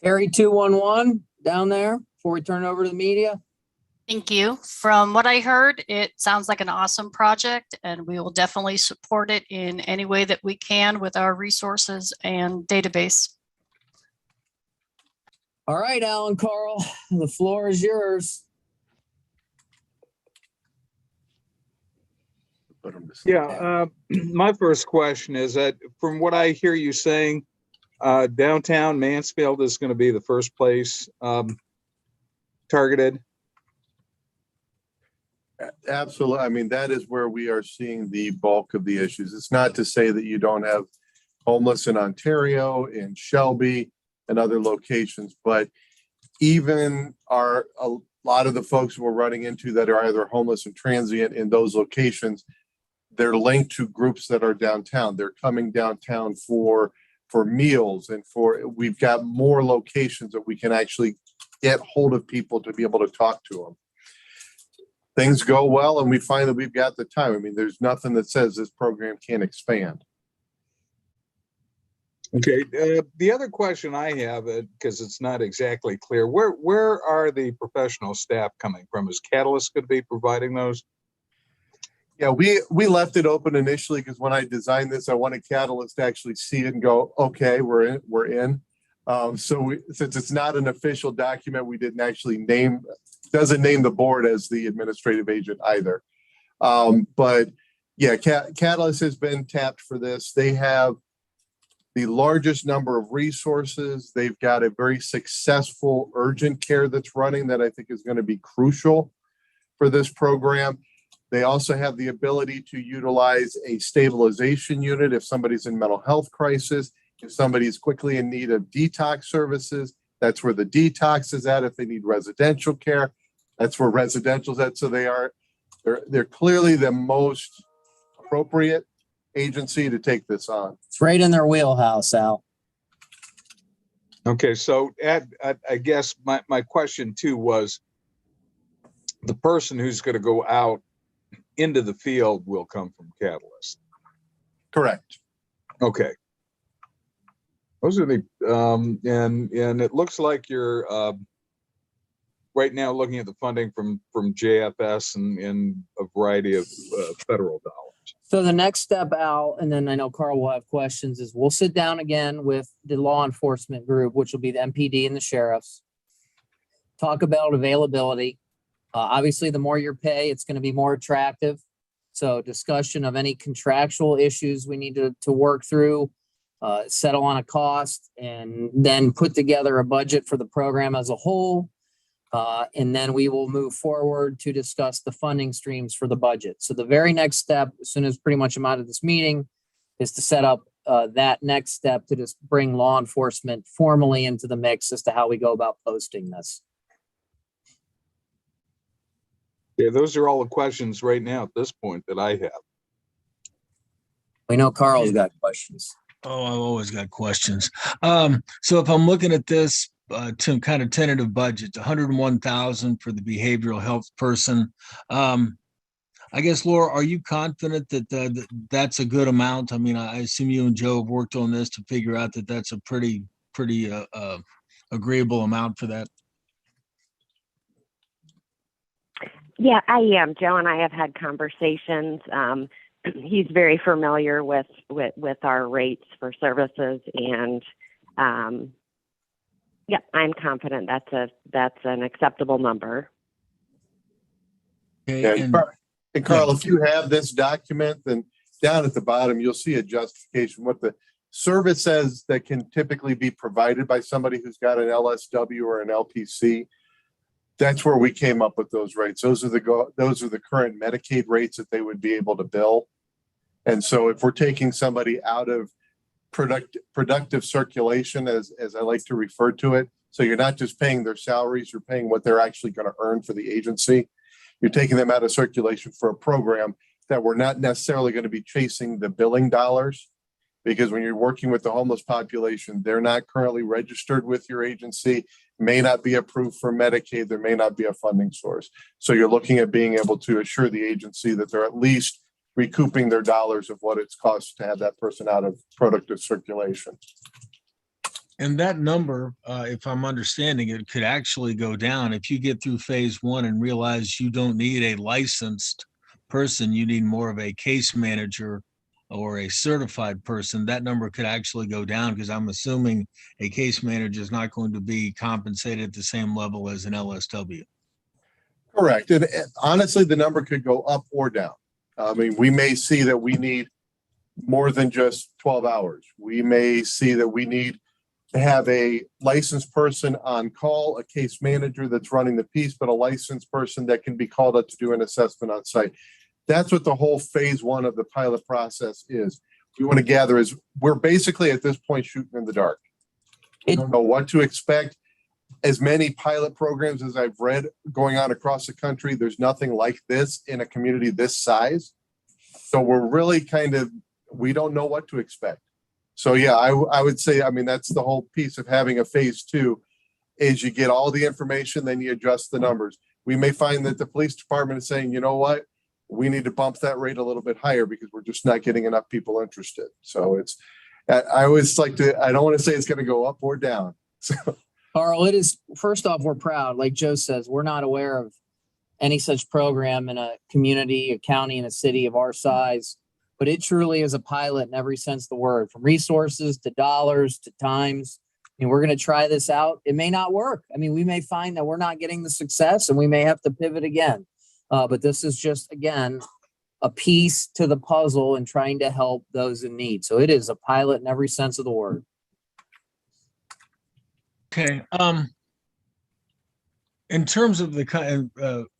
Terry 211 down there before we turn it over to the media. Thank you. From what I heard, it sounds like an awesome project, and we will definitely support it in any way that we can with our resources and database. All right, Alan Carl, the floor is yours. Yeah, my first question is that from what I hear you saying, downtown Mansfield is going to be the first place targeted. Absolutely. I mean, that is where we are seeing the bulk of the issues. It's not to say that you don't have homeless in Ontario, in Shelby, and other locations, but even a lot of the folks we're running into that are either homeless and transient in those locations, they're linked to groups that are downtown. They're coming downtown for meals and we've got more locations that we can actually get hold of people to be able to talk to them. Things go well and we find that we've got the time. I mean, there's nothing that says this program can't expand. Okay. The other question I have, because it's not exactly clear, where are the professional staff coming from? Is Catalyst going to be providing those? Yeah, we left it open initially because when I designed this, I wanted Catalyst to actually see it and go, okay, we're in. Since it's not an official document, we didn't actually doesn't name the board as the administrative agent either. But yeah, Catalyst has been tapped for this. They have the largest number of resources. They've got a very successful urgent care that's running that I think is going to be crucial for this program. They also have the ability to utilize a stabilization unit if somebody's in mental health crisis, if somebody's quickly in need of detox services, that's where the detox is at. If they need residential care, that's where residential is at. So they're clearly the most appropriate agency to take this on. It's right in their wheelhouse, Al. Okay, so I guess my question too was, the person who's going to go out into the field will come from Catalyst. Correct. Okay. Those are the and it looks like you're right now looking at the funding from JFS and a variety of federal dollars. So the next step, Al, and then I know Carl will have questions, is we'll sit down again with the law enforcement group, which will be the MPD and the sheriffs. Talk about availability. Obviously, the more your pay, it's going to be more attractive. So discussion of any contractual issues we need to work through, settle on a cost, and then put together a budget for the program as a whole. And then we will move forward to discuss the funding streams for the budget. So the very next step, as soon as pretty much I'm out of this meeting, is to set up that next step to just bring law enforcement formally into the mix as to how we go about posting this. Yeah, those are all the questions right now at this point that I have. We know Carl's got questions. Oh, I've always got questions. So if I'm looking at this to kind of tentative budget, 101,000 for the behavioral health person. I guess, Laura, are you confident that that's a good amount? I mean, I assume you and Joe have worked on this to figure out that that's a pretty agreeable amount for that. Yeah, I am. Joe and I have had conversations. He's very familiar with our rates for services, and yeah, I'm confident that's an acceptable number. Okay, Yeah, and Carl, if you have this document, then down at the bottom, you'll see a justification, what the service says that can typically be provided by somebody who's got an LSW or an LPC. That's where we came up with those rates. Those are the current Medicaid rates that they would be able to bill. And so if we're taking somebody out of productive circulation, as I like to refer to it, so you're not just paying their salaries, you're paying what they're actually going to earn for the agency. You're taking them out of circulation for a program that we're not necessarily going to be chasing the billing dollars, because when you're working with the homeless population, they're not currently registered with your agency, may not be approved for Medicaid, there may not be a funding source. So you're looking at being able to assure the agency that they're at least recouping their dollars of what it's cost to have that person out of productive circulation. And that number, if I'm understanding it, could actually go down if you get through phase one and realize you don't need a licensed person, you need more of a case manager or a certified person. That number could actually go down, because I'm assuming a case manager is not going to be compensated at the same level as an LSW. Correct. And honestly, the number could go up or down. I mean, we may see that we need more than just 12 hours. We may see that we need to have a licensed person on call, a case manager that's running the piece, but a licensed person that can be called up to do an assessment on site. That's what the whole phase one of the pilot process is. We want to gather is we're basically at this point shooting in the dark. We don't know what to expect. As many pilot programs as I've read going on across the country, there's nothing like this in a community this size. So we're really we don't know what to expect. So yeah, I would say, I mean, that's the whole piece of having a phase two, is you get all the information, then you adjust the numbers. We may find that the police department is saying, you know what, we need to bump that rate a little bit higher because we're just not getting enough people interested. So I always like to, I don't want to say it's going to go up or down. So. Carl, it is, first off, we're proud. Like Joe says, we're not aware of any such program in a community, a county, and a city of our size, but it truly is a pilot in every sense of the word, from resources to dollars to times. And we're going to try this out. It may not work. I mean, we may find that we're not getting the success and we may have to pivot again. But this is just, again, a piece to the puzzle and trying to help those in need. So it is a pilot in every sense of the word. Okay. In terms of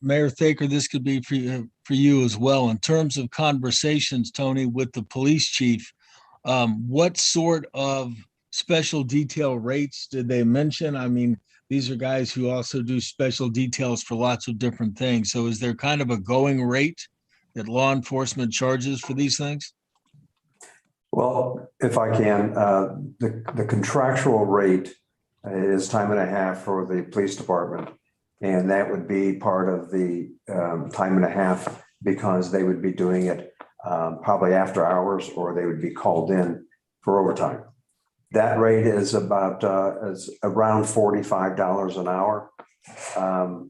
Mayor Thaker, this could be for you as well. In terms of conversations, Tony, with the police chief, what sort of special detail rates did they mention? I mean, these are guys who also do special details for lots of different things. So is there kind of a going rate that law enforcement charges for these things? Well, if I can, the contractual rate is time and a half for the police department. And that would be part of the time and a half because they would be doing it probably after hours or they would be called in for overtime. That rate is about is around $45 an hour.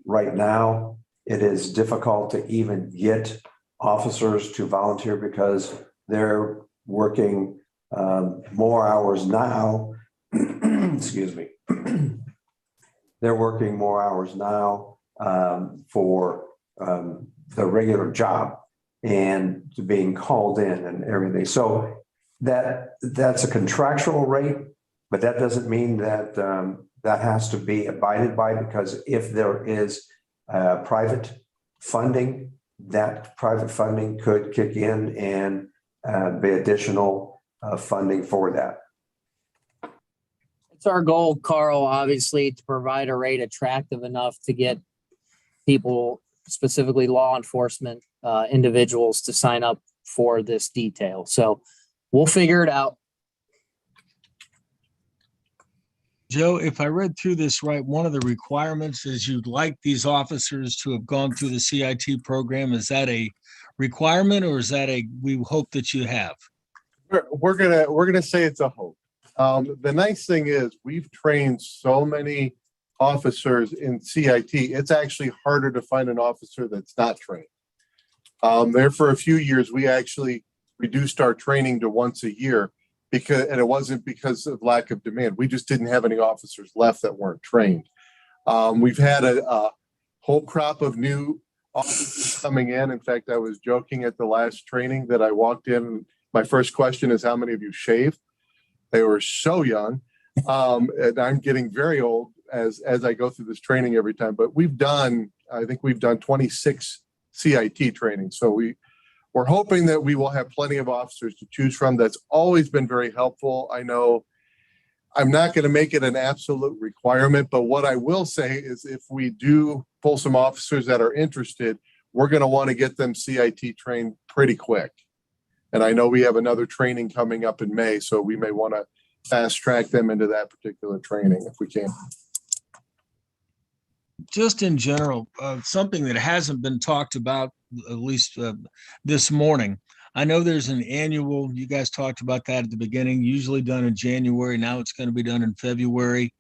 Right now, it is difficult to even get officers to volunteer because they're working more hours now. Excuse me. They're working more hours now for the regular job and being called in and everything. So that's a contractual rate, but that doesn't mean that that has to be abided by, because if there is private funding, that private funding could kick in and be additional funding for that. It's our goal, Carl, obviously, to provide a rate attractive enough to get people, specifically law enforcement individuals, to sign up for this detail. So we'll figure it out. Joe, if I read through this right, one of the requirements is you'd like these officers to have gone through the CIT program. Is that a requirement, or is that we hope that you have? We're gonna say it's a hope. The nice thing is we've trained so many officers in CIT. It's actually harder to find an officer that's not trained. There for a few years, we actually reduced our training to once a year and it wasn't because of lack of demand. We just didn't have any officers left that weren't trained. We've had a whole crop of new officers coming in. In fact, I was joking at the last training that I walked in. My first question is, how many of you shave? They were so young. And I'm getting very old as I go through this training every time. But I think we've done 26 CIT trainings. So we're hoping that we will have plenty of officers to choose from. That's always been very helpful. I know I'm not going to make it an absolute requirement, but what I will say is if we do pull some officers that are interested, we're going to want to get them CIT trained pretty quick. And I know we have another training coming up in May, so we may want to fast track them into that particular training if we can. Just in general, something that hasn't been talked about, at least this morning. I know there's an annual, you guys talked about that at the beginning, usually done in January. Now it's going to be done in February.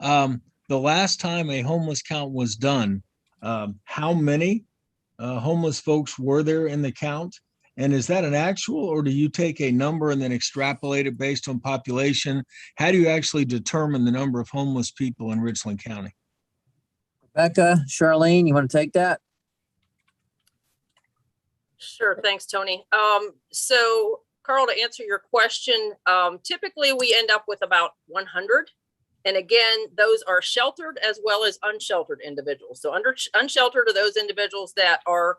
The last time a homeless count was done, how many homeless folks were there in the count? And is that an actual, or do you take a number and then extrapolate it based on population? How do you actually determine the number of homeless people in Richland County? Rebecca, Charlene, you want to take that? Sure. Thanks, Tony. So Carl, to answer your question, typically we end up with about 100. And again, those are sheltered as well as unsheltered individuals. So unsheltered are those individuals that are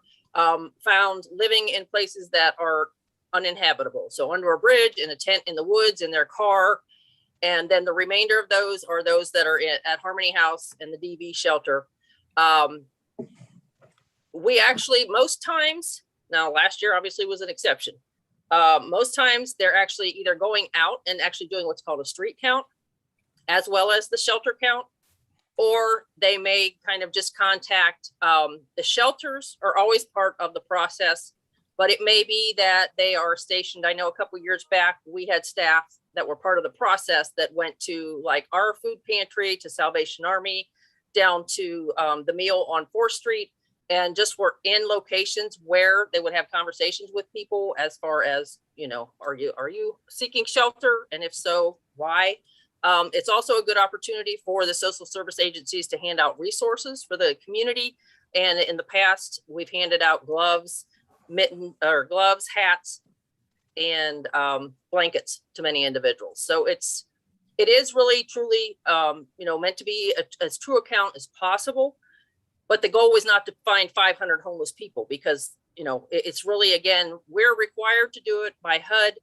found living in places that are uninhabitable. So under a bridge, in a tent, in the woods, in their car. And then the remainder of those are those that are at Harmony House and the DV shelter. We actually, most times, now last year obviously was an exception. Most times they're actually either going out and actually doing what's called a street count, as well as the shelter count, or they may kind of just contact, the shelters are always part of the process, but it may be that they are stationed. I know a couple of years back, we had staff that were part of the process that went to like our food pantry, to Salvation Army, down to the meal on 4th Street, and just were in locations where they would have conversations with people as far as, you know, are you seeking shelter? And if so, why? It's also a good opportunity for the social service agencies to hand out resources for the community. And in the past, we've handed out gloves, hats, and blankets to many individuals. So it is really truly, meant to be as true account as possible. But the goal was not to find 500 homeless people because, it's really, again, we're required to do it by HUD,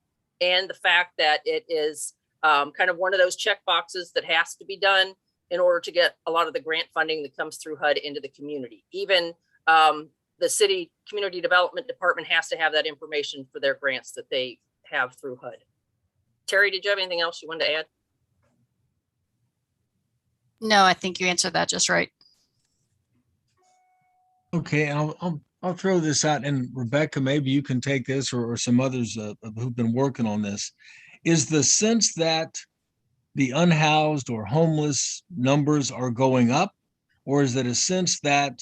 and the fact that it is kind of one of those check boxes that has to be done in order to get a lot of the grant funding that comes through HUD into the community. Even the city community development department has to have that information for their grants that they have through HUD. Terry, did you have anything else you wanted to add? No, I think you answered that just right. Okay, I'll throw this out, and Rebecca, maybe you can take this, or some others who've been working on this. Is the sense that the unhoused or homeless numbers are going up, or is it a sense that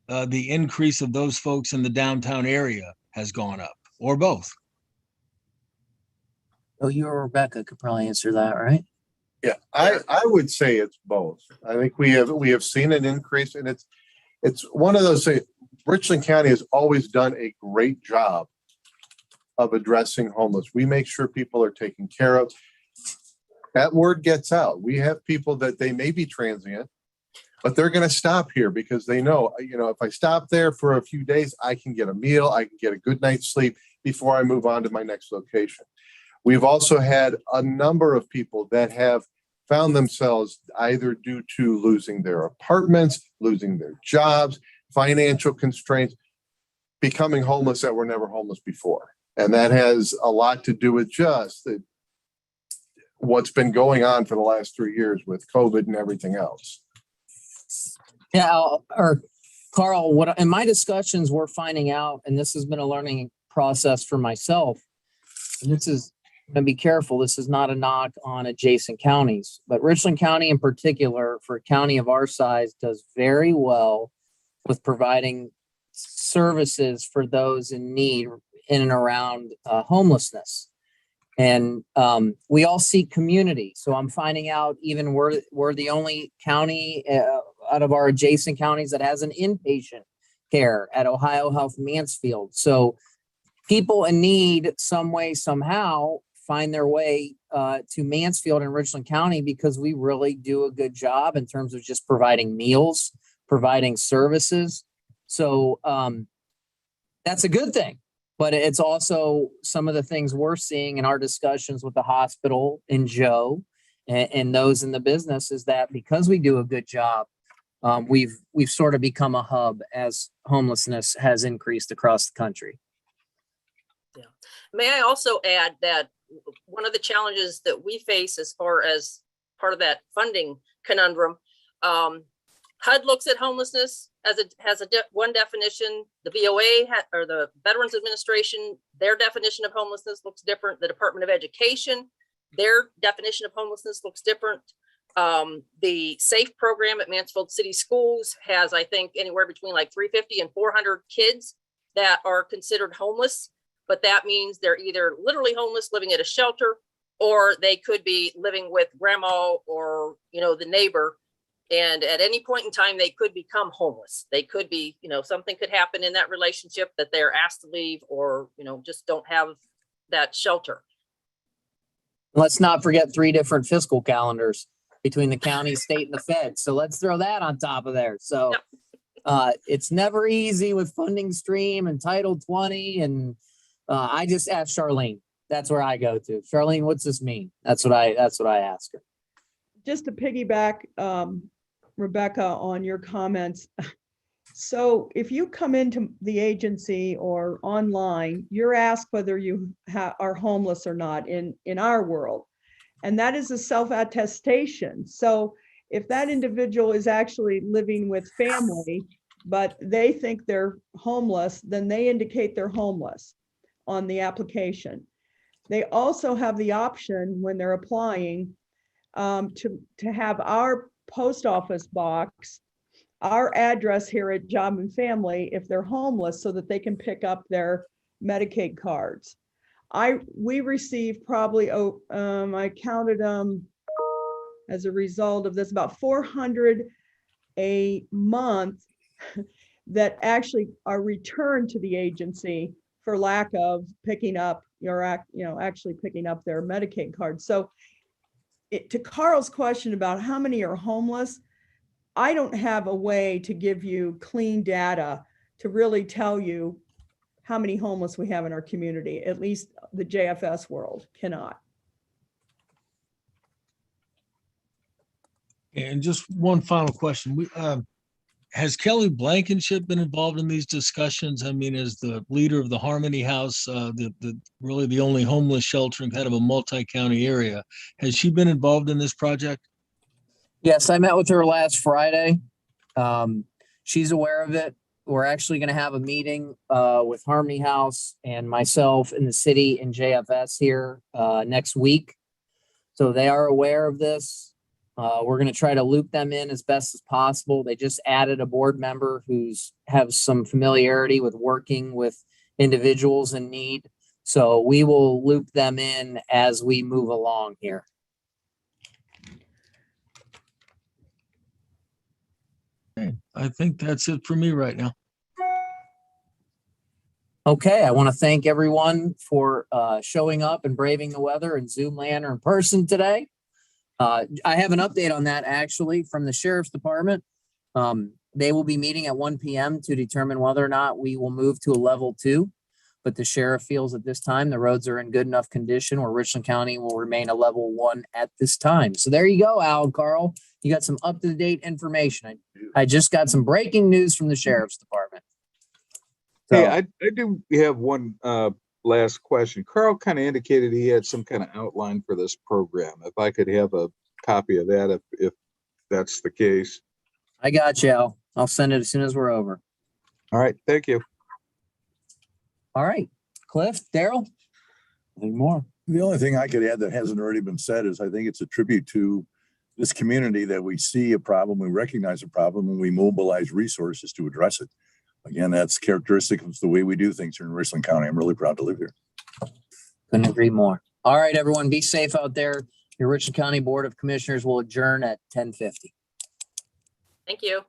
the increase of those folks in the downtown area has gone up, or both? Oh, you or Rebecca could probably answer that, right? Yeah, I would say it's both. I think we have seen an increase, and it's one of those things. Richland County has always done a great job of addressing homeless. We make sure people are taken care of. That word gets out. We have people that they may be transient, but they're going to stop here because they know, if I stop there for a few days, I can get a meal, I can get a good night's sleep before I move on to my next location. We've also had a number of people that have found themselves either due to losing their apartments, losing their jobs, financial constraints, becoming homeless that were never homeless before. And that has a lot to do with just what's been going on for the last 3 years with COVID and everything else. Yeah, Carl, in my discussions, we're finding out, and this has been a learning process for myself, and this is, I'm gonna be careful, this is not a knock on adjacent counties, but Richland County in particular, for a county of our size, does very well with providing services for those in need in and around homelessness. And we all seek community. So I'm finding out even we're the only county out of our adjacent counties that has an inpatient care at Ohio Health Mansfield. So people in need some way, somehow find their way to Mansfield and Richland County because we really do a good job in terms of just providing meals, providing services. So that's a good thing. But it's also some of the things we're seeing in our discussions with the hospital and Joe and those in the business is that because we do a good job, we've sort of become a hub as homelessness has increased across the country. Yeah. May I also add that one of the challenges that we face as far as part of that funding conundrum, HUD looks at homelessness as one definition. The VOA or the Veterans Administration, their definition of homelessness looks different. The Department of Education, their definition of homelessness looks different. The SAFE program at Mansfield City Schools has, I think, anywhere between like 350 and 400 kids that are considered homeless, but that means they're either literally homeless living at a shelter, or they could be living with grandma or, the neighbor. And at any point in time, they could become homeless. They could be, something could happen in that relationship that they're asked to leave or, just don't have that shelter. Let's not forget 3 different fiscal calendars between the county, state, and the Fed. So let's throw that on top of there. So it's never easy with funding stream and Title 20. And I just asked Charlene. That's where I go to. Charlene, what's this mean? That's what I ask her. Just to piggyback, Rebecca, on your comments. So if you come into the agency or online, you're asked whether you are homeless or not in our world. And that is a self-attestation. So if that individual is actually living with family, but they think they're homeless, then they indicate they're homeless on the application. They also have the option when they're applying to have our post office box, our address here at Job and Family if they're homeless, so that they can pick up their Medicaid cards. We received probably, I counted them as a result of this, about 400 a month that actually are returned to the agency for lack of picking up actually picking up their Medicaid card. So to Carl's question about how many are homeless, I don't have a way to give you clean data to really tell you how many homeless we have in our community. At least the JFS world cannot. And just one final question. Has Kelly Blankenship been involved in these discussions? I mean, as the leader of the Harmony House, really the only homeless shelter in kind of a multi-county area, has she been involved in this project? Yes, I met with her last Friday. She's aware of it. We're actually going to have a meeting with Harmony House and myself in the city and JFS here next week. So they are aware of this. We're going to try to loop them in as best as possible. They just added a board member who's have some familiarity with working with individuals in need. So we will loop them in as we move along here. Okay, I think that's it for me right now. Okay, I want to thank everyone for showing up and braving the weather in Zoom land or in person today. I have an update on that actually from the Sheriff's Department. They will be meeting at 1 p.m. to determine whether or not we will move to a level 2. But the sheriff feels at this time the roads are in good enough condition where Richland County will remain a level 1 at this time. So there you go, Al and Carl. You got some up-to-date information. I just got some breaking news from the Sheriff's Department. Hey, I do have one last question. Carl kind of indicated he had some kind of outline for this program. If I could have a copy of that, if that's the case. I got you, Al. I'll send it as soon as we're over. All right, thank you. All right, Cliff, Daryl, anything more? The only thing I could add that hasn't already been said is I think it's a tribute to this community that we see a problem, we recognize a problem, and we mobilize resources to address it. Again, that's characteristic of the way we do things here in Richland County. I'm really proud to live here. Couldn't agree more. All right, everyone, be safe out there. Your Richland County Board of Commissioners will adjourn at 10:50. Thank you.